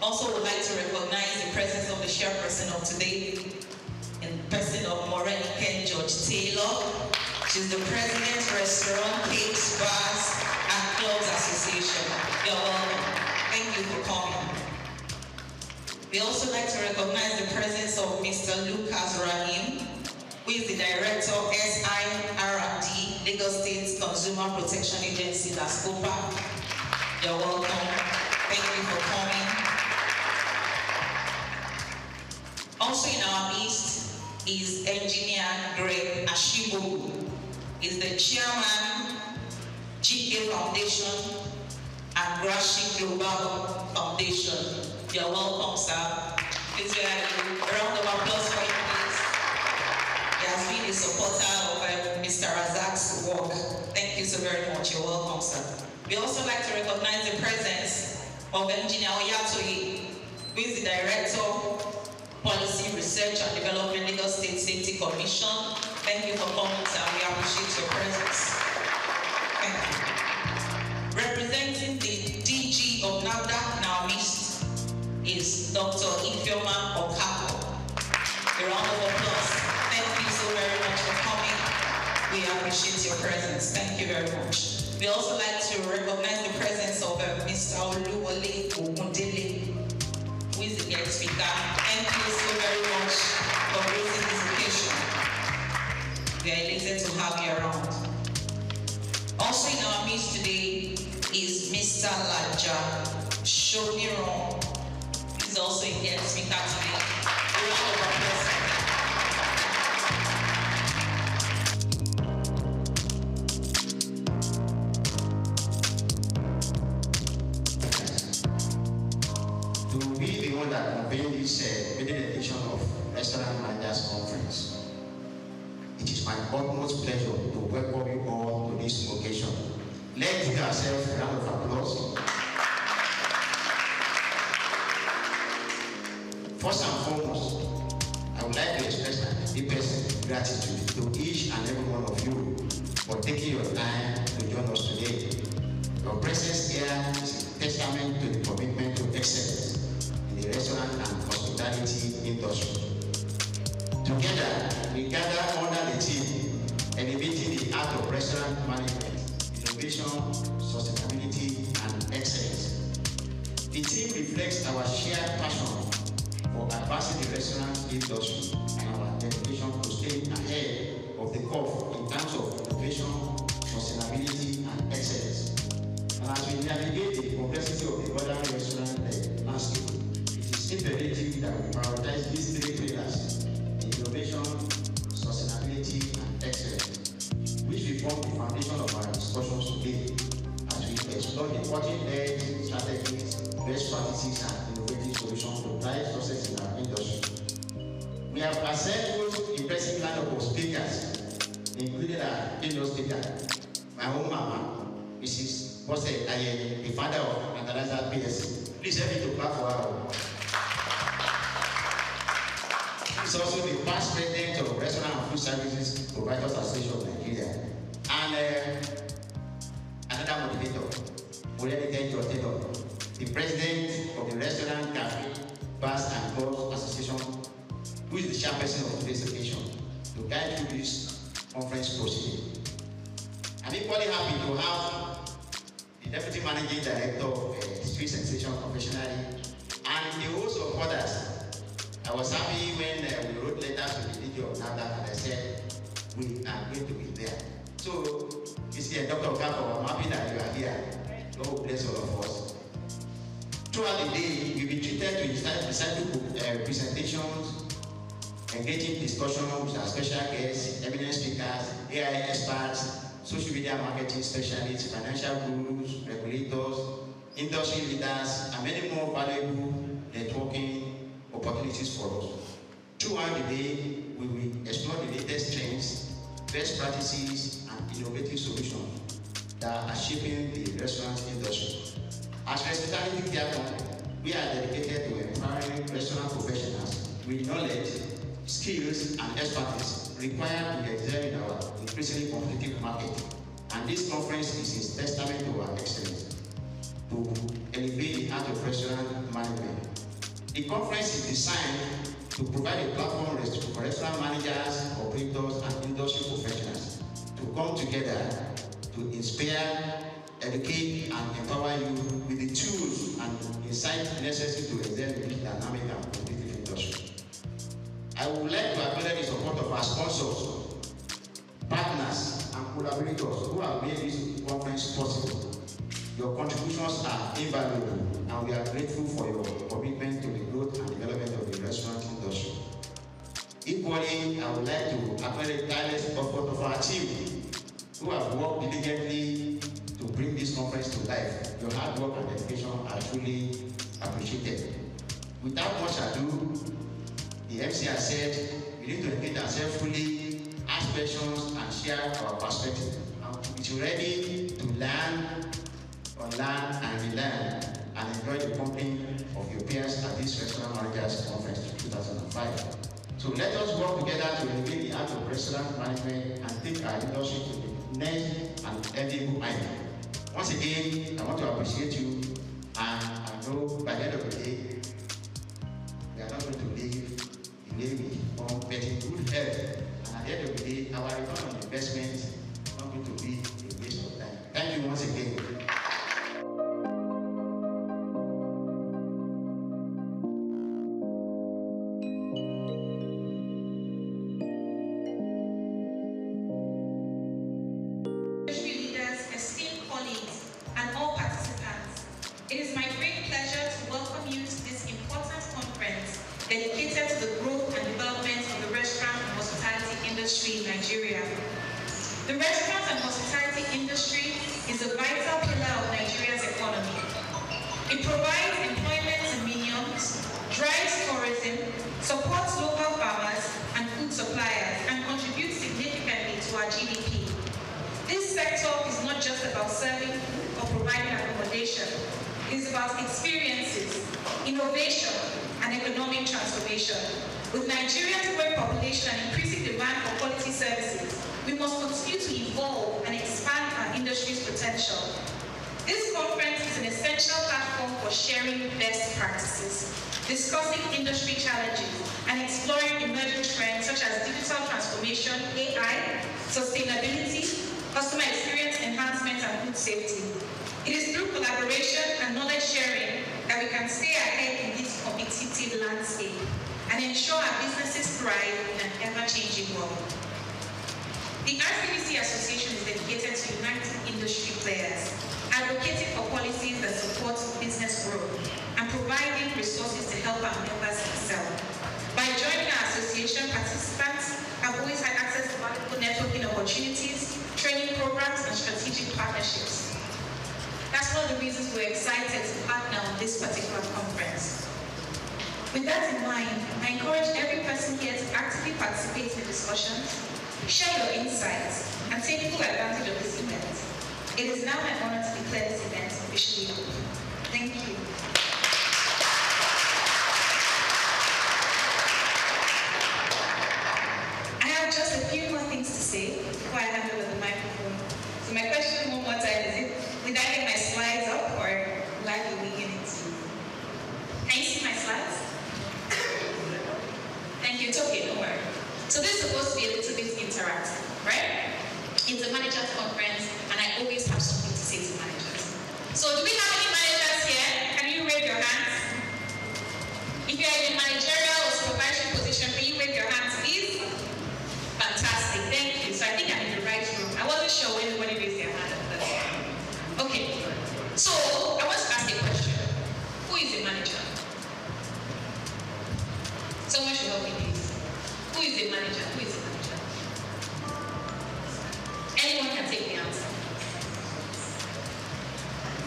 Also would like to recognize the presence of the chairperson of today, in the person of Maureen Ken George Taylor. She's the president, Restaurant, Cakes, Bars, and Clubs Association. You're welcome. Thank you for coming. We also like to recognize the presence of Mr. Lucas Rahim, who is the director of SIR&D, Lagos State Consumer Protection Agency, that's SOUQ. You're welcome. Thank you for coming. Also in our midst is Engineer Greg Ashibogu. He's the chairman, GK Foundation and Grashi Global Foundation. You're welcome, sir. Please, a round of applause for him, please. He has been a supporter of Mr. Razak's work. Thank you so very much. You're welcome, sir. We also like to recognize the presence of Engineer Oyatoyi, who is the Director, Policy, Research and Development, Lagos State Safety Commission. Thank you for coming, sir. We appreciate your presence. Thank you. Representing the DG of NAFDAC in our midst is Dr. Ifeoma Okapo. A round of applause. Thank you so very much for coming. We appreciate your presence. Thank you very much. We also like to recognize the presence of Mr. Oluwole Ogundele, who is the guest speaker. Thank you so very much for raising this occasion. We are elated to have you around. Also in our midst today is Mr. Laja Shomiron. He's also a guest speaker today. A round of applause. To be the one that convened this maiden edition of Restaurant Managers Conference, it is my utmost pleasure to welcome you all to this occasion. Let's give ourselves a round of applause. First and foremost, I would like to express my deepest gratitude to each and every one of you for taking your time to join us today. Your presence here is a testament to the commitment to excellence in the restaurant and hospitality industry. Together, we gather under the theme, elevating the art of restaurant management, innovation, sustainability, and excellence. The theme reflects our shared passion for advancing the restaurant industry and our dedication to staying ahead of the curve in terms of innovation, sustainability, and excellence. And as we navigate the complexity of the modern restaurant landscape, it is imperative that we prioritize these three pillars: innovation, sustainability, and excellence, which will form the foundation of our discussions today as we explore the cutting-edge strategies, best practices, and innovative solutions to drive success in our industry. We have assembled impressive lineup of speakers, including our keynote speaker, my own mama, Mrs. Bose Aye, the founder of International PSC. Please help me to clap for her. She's also the past president of Restaurant and Food Services Providers Association of Nigeria. And another motivator, the president of the Restaurant, Cafe, Bars and Clubs Association, who is the chairperson of today's occasion, to guide through this conference proceeding. I'm equally happy to have the Deputy Managing Director of Street Sensation Confectionery and the host of others. I was happy when we wrote letters to the DG of NAFDAC and I said, we are going to be there. So, Mr. Dr. Okapo, I'm happy that you are here. God bless all of us. Throughout the day, you'll be treated to insightful presentations, engaging discussion with our special guests, eminent speakers, AI experts, social media marketing specialists, financial gurus, regulators, industry leaders, and many more valuable networking opportunities for us. Throughout the day, we will explore the latest trends, best practices, and innovative solutions that are shaping the restaurant industry. As Hospitality Care Company, we are dedicated to empowering restaurant professionals with knowledge, skills, and expertise required to excel in our increasingly competitive market. And this conference is a testament to our excellence to elevate the art of restaurant management. The conference is designed to provide a platform for restaurant managers, operators, and industry professionals to come together to inspire, educate, and empower you with the tools and insights necessary to excel in this dynamic and competitive industry. I would like to acknowledge the support of our sponsors, partners, and collaborators who have made this conference possible. Your contributions are invaluable, and we are grateful for your commitment to the growth and development of the restaurant industry. Equally, I would like to acknowledge the tireless effort of our team, who have worked diligently to bring this conference to life. Your hard work and dedication are truly appreciated. without much ado, the MC has said we need to engage ourselves fully, ask questions, and share our perspective. We're ready to learn, unlearn, and relearn, and enjoy the company of your peers at this Restaurant Managers Conference 2005. So let us work together to elevate the art of restaurant management and take our industry to the next and enviable height. Once again, I want to appreciate you, and I know by the end of the day, we are not going to leave the way we come, but in good health. And at the end of the day, our return on investment is not going to be a waste of time. Thank you once again. It is my great pleasure to welcome you to this important conference dedicated to the growth and development of the restaurant and hospitality industry in Nigeria. The restaurant and hospitality industry is a vital pillar of Nigeria's economy. It provides employment to millions, drives tourism, supports local farmers and food suppliers, and contributes significantly to our GDP. This sector is not just about serving or providing accommodation. It is about experiences, innovation, and economic transformation. With Nigeria's growing population and increasing demand for quality services, we must continue to evolve and expand our industry's potential. This conference is an essential platform for sharing best practices, discussing industry challenges, and exploring emerging trends such as digital transformation, AI, sustainability, customer experience enhancement, and food safety. It is through collaboration and knowledge sharing that we can stay ahead in this competitive landscape and ensure our businesses thrive in an ever-changing world. The RCBC Association is dedicated to uniting industry players, advocating for policies that support business growth, and providing resources to help our members excel. By joining our association, participants have always had access to valuable networking opportunities, training programs, and strategic partnerships. That's one of the reasons we're excited to partner on this particular conference. With that in mind, I encourage every person here to actively participate in discussions, share your insights, and take full advantage of this event. It is now my honor to declare this event officially open. Thank you. I have just a few more things to say before I hand over the microphone. So my question one more time is, did I get my slides up or will I be winging it? Can you see my slides? Thank you, it's okay, don't worry. So this is supposed to be a little bit interactive, right? It's a managers conference and I always have something to say to managers. So do we have any managers here? Can you wave your hands? If you are in a managerial or supervisory position, can you wave your hands, please? Fantastic, thank you. So I think I'm in the right room. I wasn't sure when anybody raised their hand. Okay, so I want to ask a question. Who is a manager? Someone should help me, please. Who is a manager? Who is a manager? Anyone can take the answer.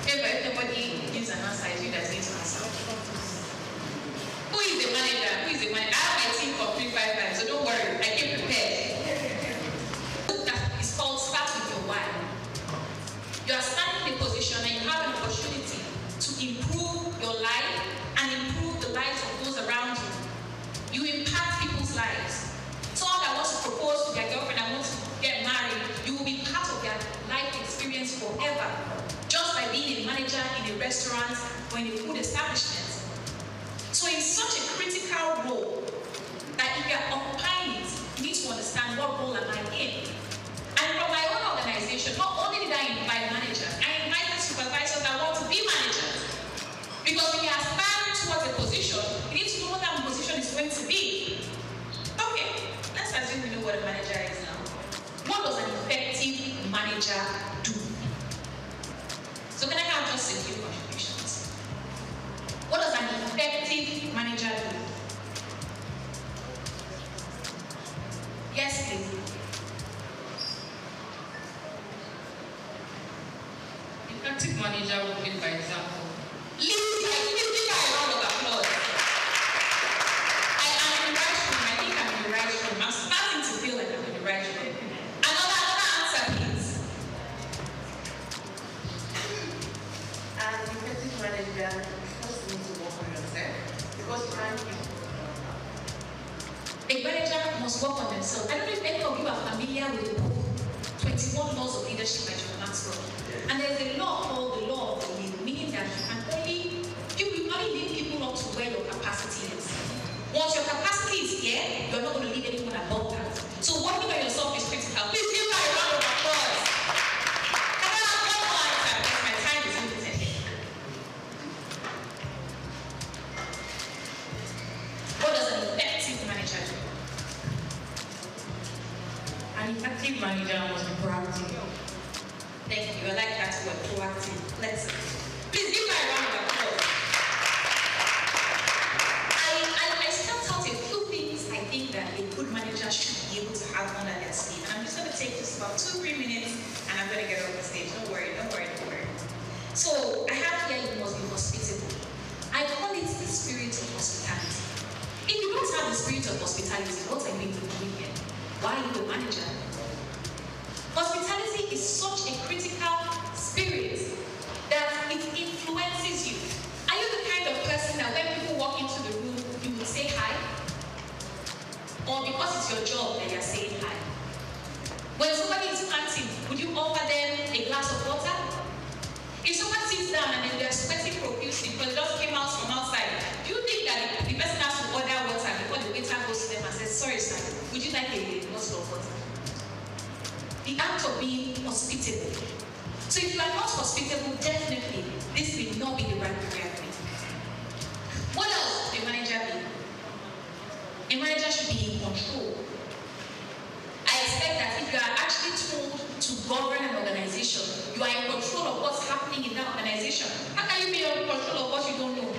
Okay, but if nobody gives an answer, it's you that needs to answer. Who is a manager? Who is a manager? I have my team for 355, so don't worry, I came prepared. It's called Start With Your Why. You are standing in a position and you have an opportunity to improve your life and improve the lives of those around you. You impact people's lives. Someone that wants to propose to their girlfriend and wants to get married, you will be part of their life experience forever, just by being a manager in a restaurant or in a food establishment. So it's such a critical role that if you are occupying it, you need to understand what role am I in. And from my own organization, not only did I invite managers, I invited supervisors that want to be managers. Because when you aspire towards a position, you need to know what that position is going to be. Okay, let's assume we know what a manager is now. What does an effective manager do? So can I have just a few contributions? What does an effective manager do? Yes, please. Effective manager will give by example. Lead by a round of applause. you're not going to leave anyone above that. So working on yourself is critical. Please give her a round of applause. Can I have one more answer? Because my time is limited. What does an effective manager do? An effective manager must be proactive. Thank you. I like that word, proactive. Let's please give her a round of applause. I stepped out a few things I think that a good manager should be able to have under their sleeve. And I'm just going to take just about 2-3 minutes and I'm going to get off the stage. Don't worry. So I have here, you must be hospitable. I call it the spirit of hospitality. If you don't have the spirit of hospitality, what are you doing here? Why are you a manager? Hospitality is such a critical spirit that it influences you. Are you the kind of person that when people walk into the room, you would say hi? Or because it's your job that you're saying hi? When somebody is panting, would you offer them a glass of water? If someone sits down and then they're sweating profusely because they just came out from outside, do you think that the person has to order water before the waiter goes to them and says, sorry sir, would you like a bottle of water? The act of being hospitable. So if you are not hospitable, definitely this will not be the right career for you. What else should a manager be? A manager should be in control. I expect that if you are actually told to govern an organization, you are in control of what's happening in that organization. How can you be in control of what you don't know?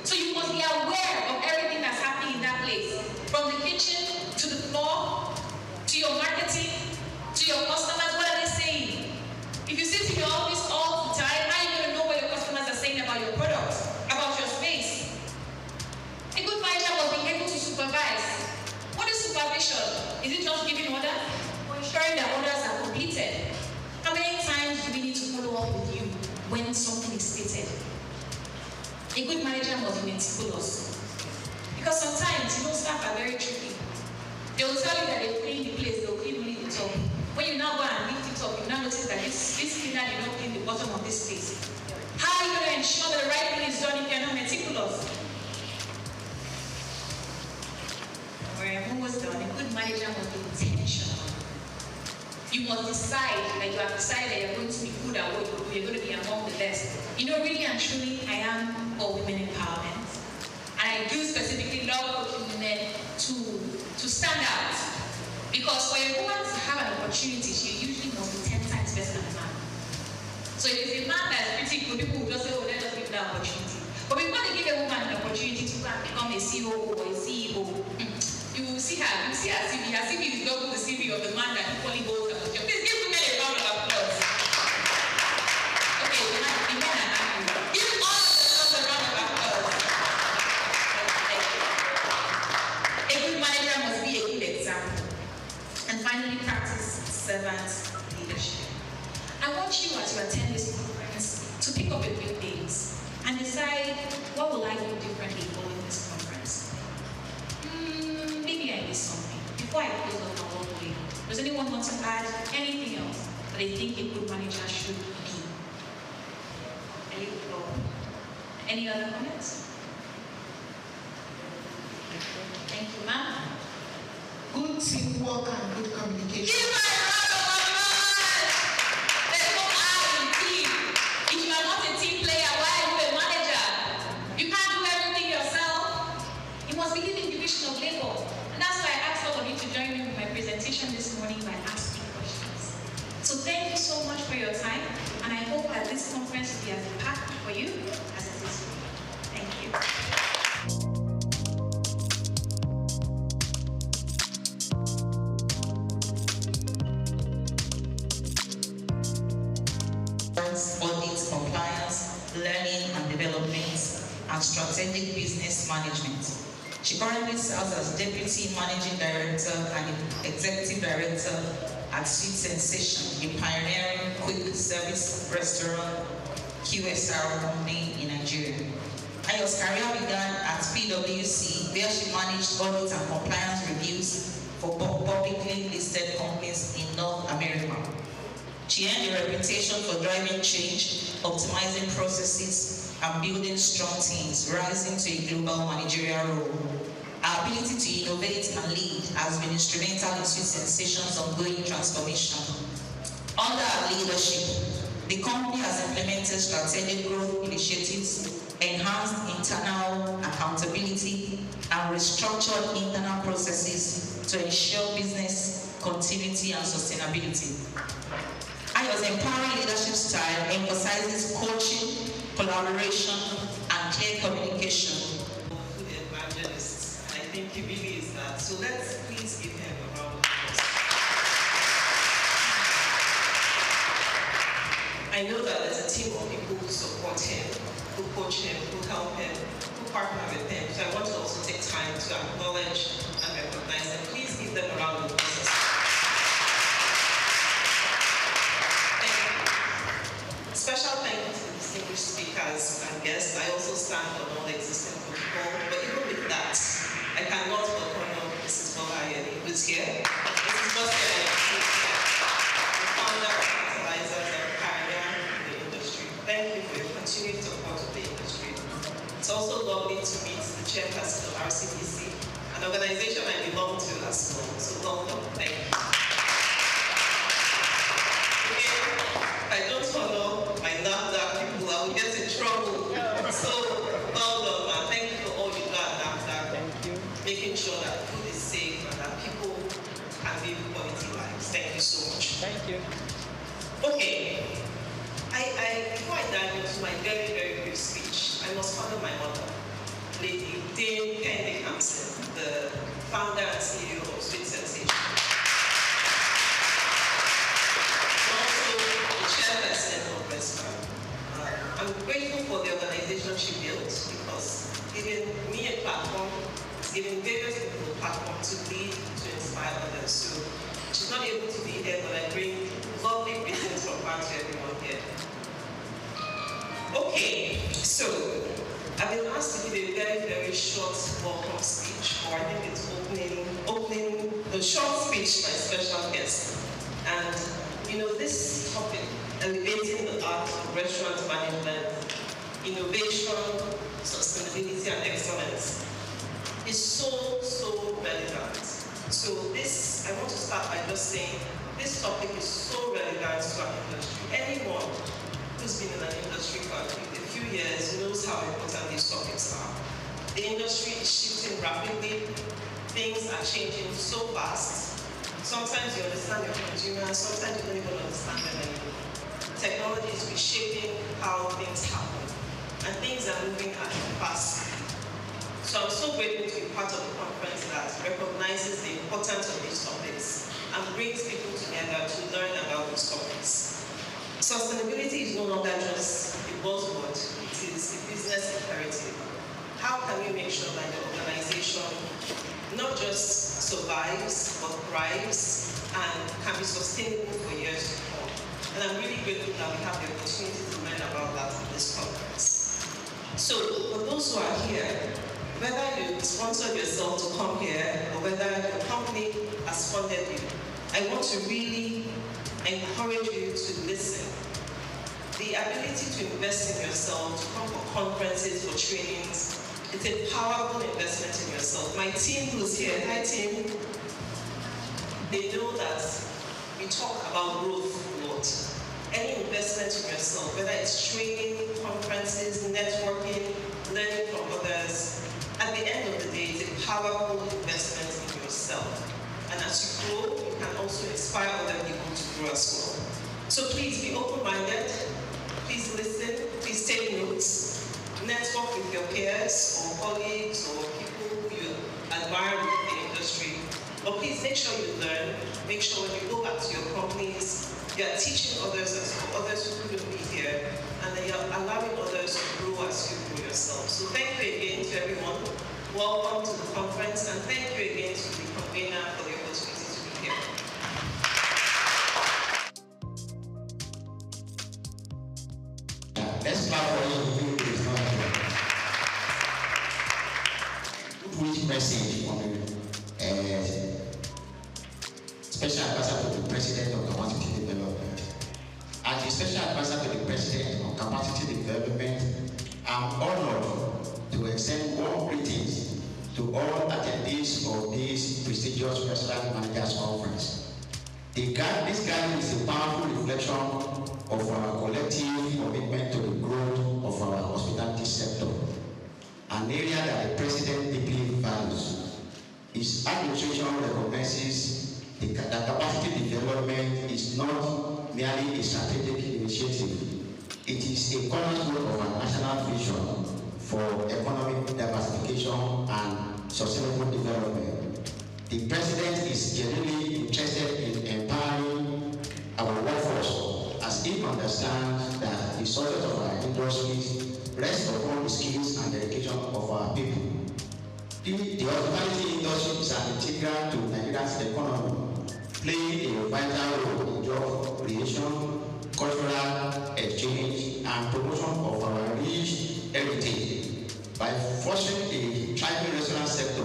So you must be aware of everything that's happening in that place. From the kitchen, to the floor, to your marketing, to your customers, what are they saying? If you sit in your office all the time, how are you going to know what your customers are saying about your products, about your space? A good manager must be able to supervise. What is supervision? Is it just giving orders or ensuring that orders are completed? How many times do we need to follow up with you when something is stated? A good manager must be meticulous. Because sometimes, staff are very tricky. They will tell you that they clean the place, they'll clean only the top. When you now go and lift it up, you now notice that this cleaner did not clean the bottom of this space. How are you going to ensure that the right thing is done if you're not meticulous? I'm almost done. A good manager must be intentional. You must decide that you have decided that you're going to be good at what you do, you're going to be among the best. Really and truly, I am for women empowerment. And I do specifically love coaching women to stand out. Because for a woman to have an opportunity, she usually must be 10 times better than a man. So if it's a man that's pretty good, people will just say, oh, let us give that opportunity. But before they give a woman an opportunity to become a CEO or a CEO, you will see her CV. Her CV is double the CV of the man that equally holds the position. Please give women a round of applause. Okay, the men are happy. Give all of themselves a round of applause. A good manager must be a good example. And finally, practice servant leadership. I want you, as you attend this conference, to pick up a few things and decide, what will I do differently following this conference? Maybe I missed something. Before I close up, I'll walk away. Does anyone want to add anything else that they think a good manager should be? Any other comments? Thank you, ma'am. Good teamwork and good communication. Give my round of applause! There's no I in team. If you are not a team player, why are you a manager? You can't do everything yourself. You must be given division of labor. And that's why I asked all of you to join me with my presentation this morning by asking questions. So thank you so much for your time. And I hope that this conference will be as impactful for you as it is for me. Thank you. Audit, compliance, learning and development, and strategic business management. She currently serves as Deputy Managing Director and Executive Director at Sweet Sensation, a pioneering quick service restaurant QSR company in Nigeria. Ayo's career began at PwC, where she managed audit and compliance reviews for publicly listed companies in North America. She earned a reputation for driving change, optimizing processes, and building strong teams, rising to a global managerial role. Her ability to innovate and lead has been instrumental in Sweet Sensations' ongoing transformation. Under our leadership, the company has implemented strategic growth initiatives, enhanced internal accountability, and restructured internal processes to ensure business continuity and sustainability. Ayo's empowering leadership style emphasizes coaching, collaboration, and clear communication. Food evangelist, I think he really is that. So let's please give him a round of applause. I know that there's a team of people who support him, who coach him, who help him, who partner with him. So I want to also take time to acknowledge and recognize them. Please give them a round of applause. Thank you. Special thank you to the distinguished speakers and guests. I also stand on all the existing protocol, but even with that, I cannot but honor Mrs. Bola Ayeni, who's here. Mrs. Bola Ayeni, who's here, the founder of Fertilizers and pioneer in the industry. Thank you for your continued support of the industry. It's also lovely to meet the chairperson of RCDC, an organization I belong to as well. So welcome. Thank you. If I don't honor my NAFDAC people, I will get in trouble. So well done, man. Thank you for all you do at NAFDAC. Thank you. Making sure that food is safe and that people can live quality lives. Thank you so much. Thank you. Okay. Before I dive into my very, very brief speech, I must honor my mother, Lady Dame Penny Hampson, the founder and CEO of Sweet Sensations. Also, the chairperson of Restaurant. I'm grateful for the organization she built because giving me a platform, it's giving various people a platform to lead, to inspire others. So she's not able to be here, but I bring lovely greetings from her to everyone here. Okay, so I've been asked to give a very, very short welcome speech, or I think it's opening a short speech by special guest. And you know, this topic, elevating the art of restaurant management, innovation, sustainability, and excellence, is so, so relevant. So this, I want to start by just saying, this topic is so relevant to our industry. Anyone who's been in an industry for a few years knows how important these topics are. The industry is shifting rapidly. Things are changing so fast. Sometimes you understand your consumers, sometimes you don't even understand them anymore. Technology is reshaping how things happen, and things are moving at a fast speed. So I'm so grateful to be part of a conference that recognizes the importance of these topics and brings people together to learn about these topics. Sustainability is no longer just a buzzword, it is a business imperative. How can we make sure that the organization not just survives, but thrives and can be sustainable for years to come? And I'm really grateful that we have the opportunity to learn about that at this conference. So for those who are here, whether you sponsored yourself to come here or whether your company has funded you, I want to really encourage you to listen. The ability to invest in yourself, to come for conferences, for trainings, it's a powerful investment in yourself. My team who's here, hi team, they know that we talk about growth a lot. Any investment in yourself, whether it's training, conferences, networking, learning from others, at the end of the day, it's a powerful investment in yourself. And as you grow, you can also inspire other people to grow as well. So please be open-minded, please listen, please take notes, network with your peers or colleagues or people who you admire in the industry. But please make sure you learn, make sure when you go back to your companies, you're teaching others as well, others who couldn't be here, and then you're allowing others to grow as you grow yourself. So thank you again to everyone. Welcome to the conference, and thank you again to the convener for the opportunity to be here. Let's clap for you. Good message from the Special Advisor to the President of Capacity Development. As the Special Advisor to the President of Capacity Development, I'm honored to extend warm greetings to all attendees of this prestigious Restaurant Managers Conference. This gathering is a powerful reflection of our collective commitment to the growth of our hospitality sector, an area that the President deeply values. His administration recognizes that capacity development is not merely a strategic initiative. It is a cornerstone of our national vision for economic diversification and sustainable development. The President is genuinely interested in empowering our workforce, as he understands that the success of our industries rests upon the skills and dedication of our people. The hospitality industry is an integral to Nigeria's economy, playing a vital role in job creation, cultural exchange, and promotion of our rich heritage. By fostering a thriving restaurant sector,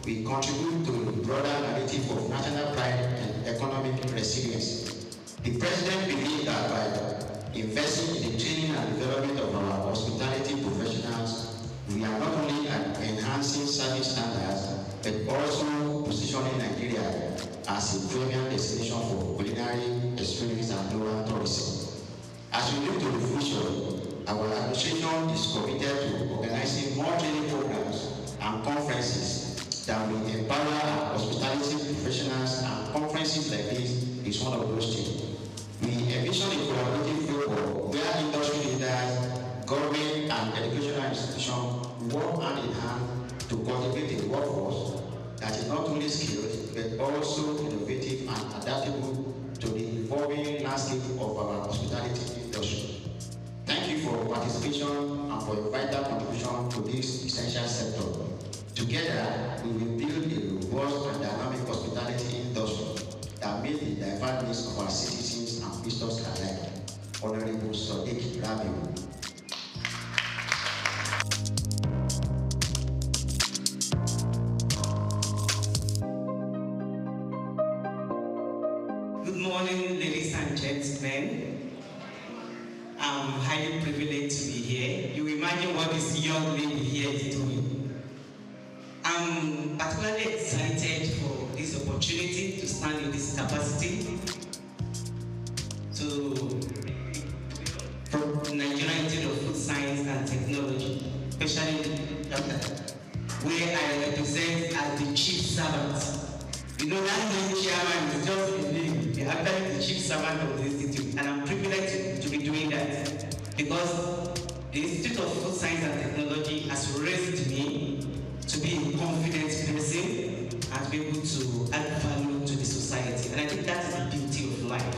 we contribute to the broader narrative of national pride and economic resilience. The President believes that by investing in the training and development of our hospitality professionals, we are not only enhancing service standards, but also positioning Nigeria as a premium destination for culinary experience and rural tourism. As we look to the future, our administration is committed to organizing more training programs and conferences that will empower our hospitality professionals, and conferences like this is one of those things. We envision a collaborative framework where industry leaders, government, and educational institutions work hand in hand to cultivate a workforce that is not only skilled but also innovative and adaptable to the evolving landscape of our hospitality industry. Thank you for your participation and for your vital contribution to this essential sector. Together, we will build a robust and dynamic hospitality industry that meets the diverse needs of our citizens and visitors alike. Honorable SOUQ Rabiu. Good morning, ladies and gentlemen. I'm highly privileged to be here. You imagine what this young lady here is doing. I'm particularly excited for this opportunity to stand in this capacity from Nigerian Institute of Food Science and Technology, especially where I represent as the chief servant. You know, that name chairman is just a name. They are the chief servant of the institute, and I'm privileged to be doing that because the Institute of Food Science and Technology has raised me to be a confident person and to be able to add value to the society. And I think that's the beauty of life.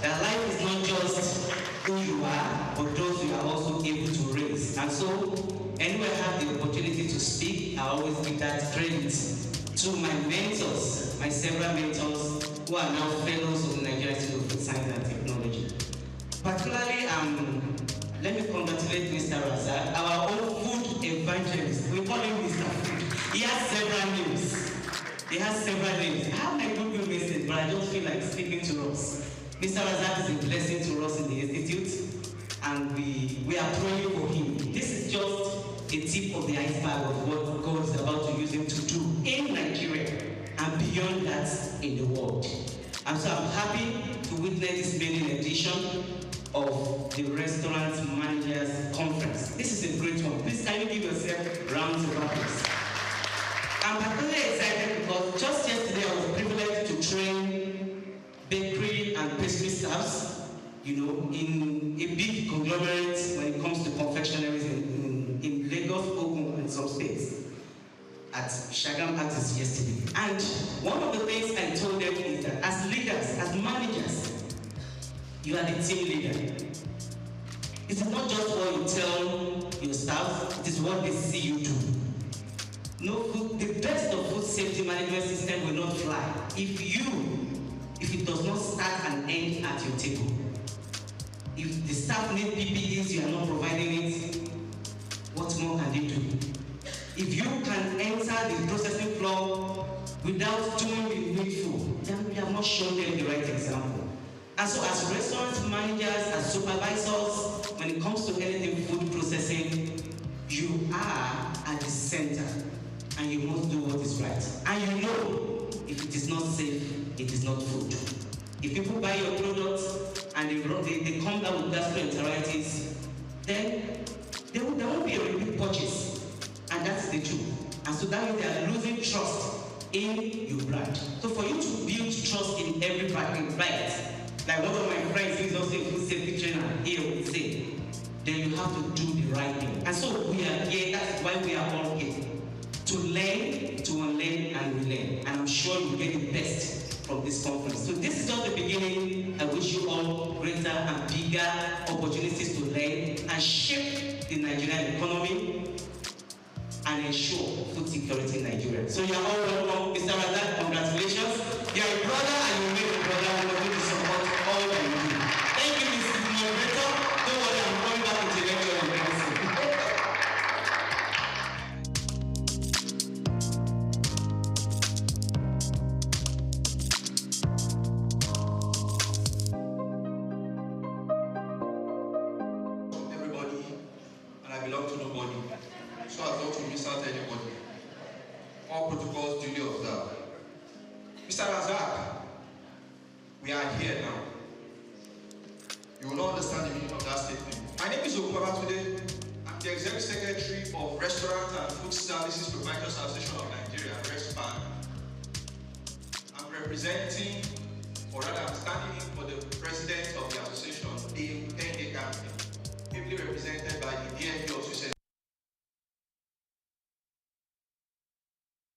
That life is not just who you are, but those you are also able to raise. And so, anywhere I have the opportunity to speak, I always give that credit to my mentors, my several mentors who are now fellows of the Nigerian Institute of Food Science and Technology. Particularly, let me congratulate Mr. Razak, our own food evangelist. We call him Mr. Food. He has several names. He has several names. I have my Google message, but I don't feel like speaking to us. Mr. Razak is a blessing to us in the Institute, and we are praying for him. This is just the tip of the iceberg of what God is about to use him to do in Nigeria and beyond that in the world. And so I'm happy to witness this maiden edition of the Restaurant Managers Conference. This is a great one. Please can you give yourself rounds of applause. I'm particularly excited because just yesterday I was privileged to train bakery and pastry staffs, you know, in a big conglomerate when it comes to confectionaries in Lagos, Ogun, and some states at Shagam Artists yesterday. And one of the things I told them is that as leaders, as managers, you are the team leader. It is not just what you tell your staff, it is what they see you do. The best of food safety management system will not fly if it does not start and end at your table. If the staff need PPEs, you are not providing it, what more can they do? If you can enter the processing floor without doing the needful, then we have not shown them the right example. And so as restaurant managers, as supervisors, when it comes to anything food processing, you are at the center. and you must do what is right. And you know, if it is not safe, it is not food. If people buy your products and they come down with gastroenteritis, then there won't be a repeat purchase. And that's the truth. And so that means they are losing trust in your brand. So for you to build trust in every brand, right? Like one of my friends who is also a food safety trainer here would say, then you have to do the right thing. And so we are here, that's why we are all here. To learn, to unlearn, and relearn. And I'm sure you'll get the best from this conference. So this is just the beginning. I wish you all greater and bigger opportunities to learn and shape the Nigerian economy and ensure food security in Nigeria. So you're all welcome. Mr. Razak, congratulations. You're a brother and you make a brother who will to support all that you do. Thank you, Mr. Moderator. Don't worry, I'm coming back with the lecture on council. Everybody, and I belong to nobody. So as not to miss out anybody. All protocols duly observed. Mr. Razak, we are here now. You will not understand the meaning of that statement. My name is Okubabatunde. I'm the Executive Secretary of Restaurant and Food Services Proprietors Association of Nigeria, RESPAN. I'm representing, or rather I'm standing in for the president of the association, the 10-day campaign.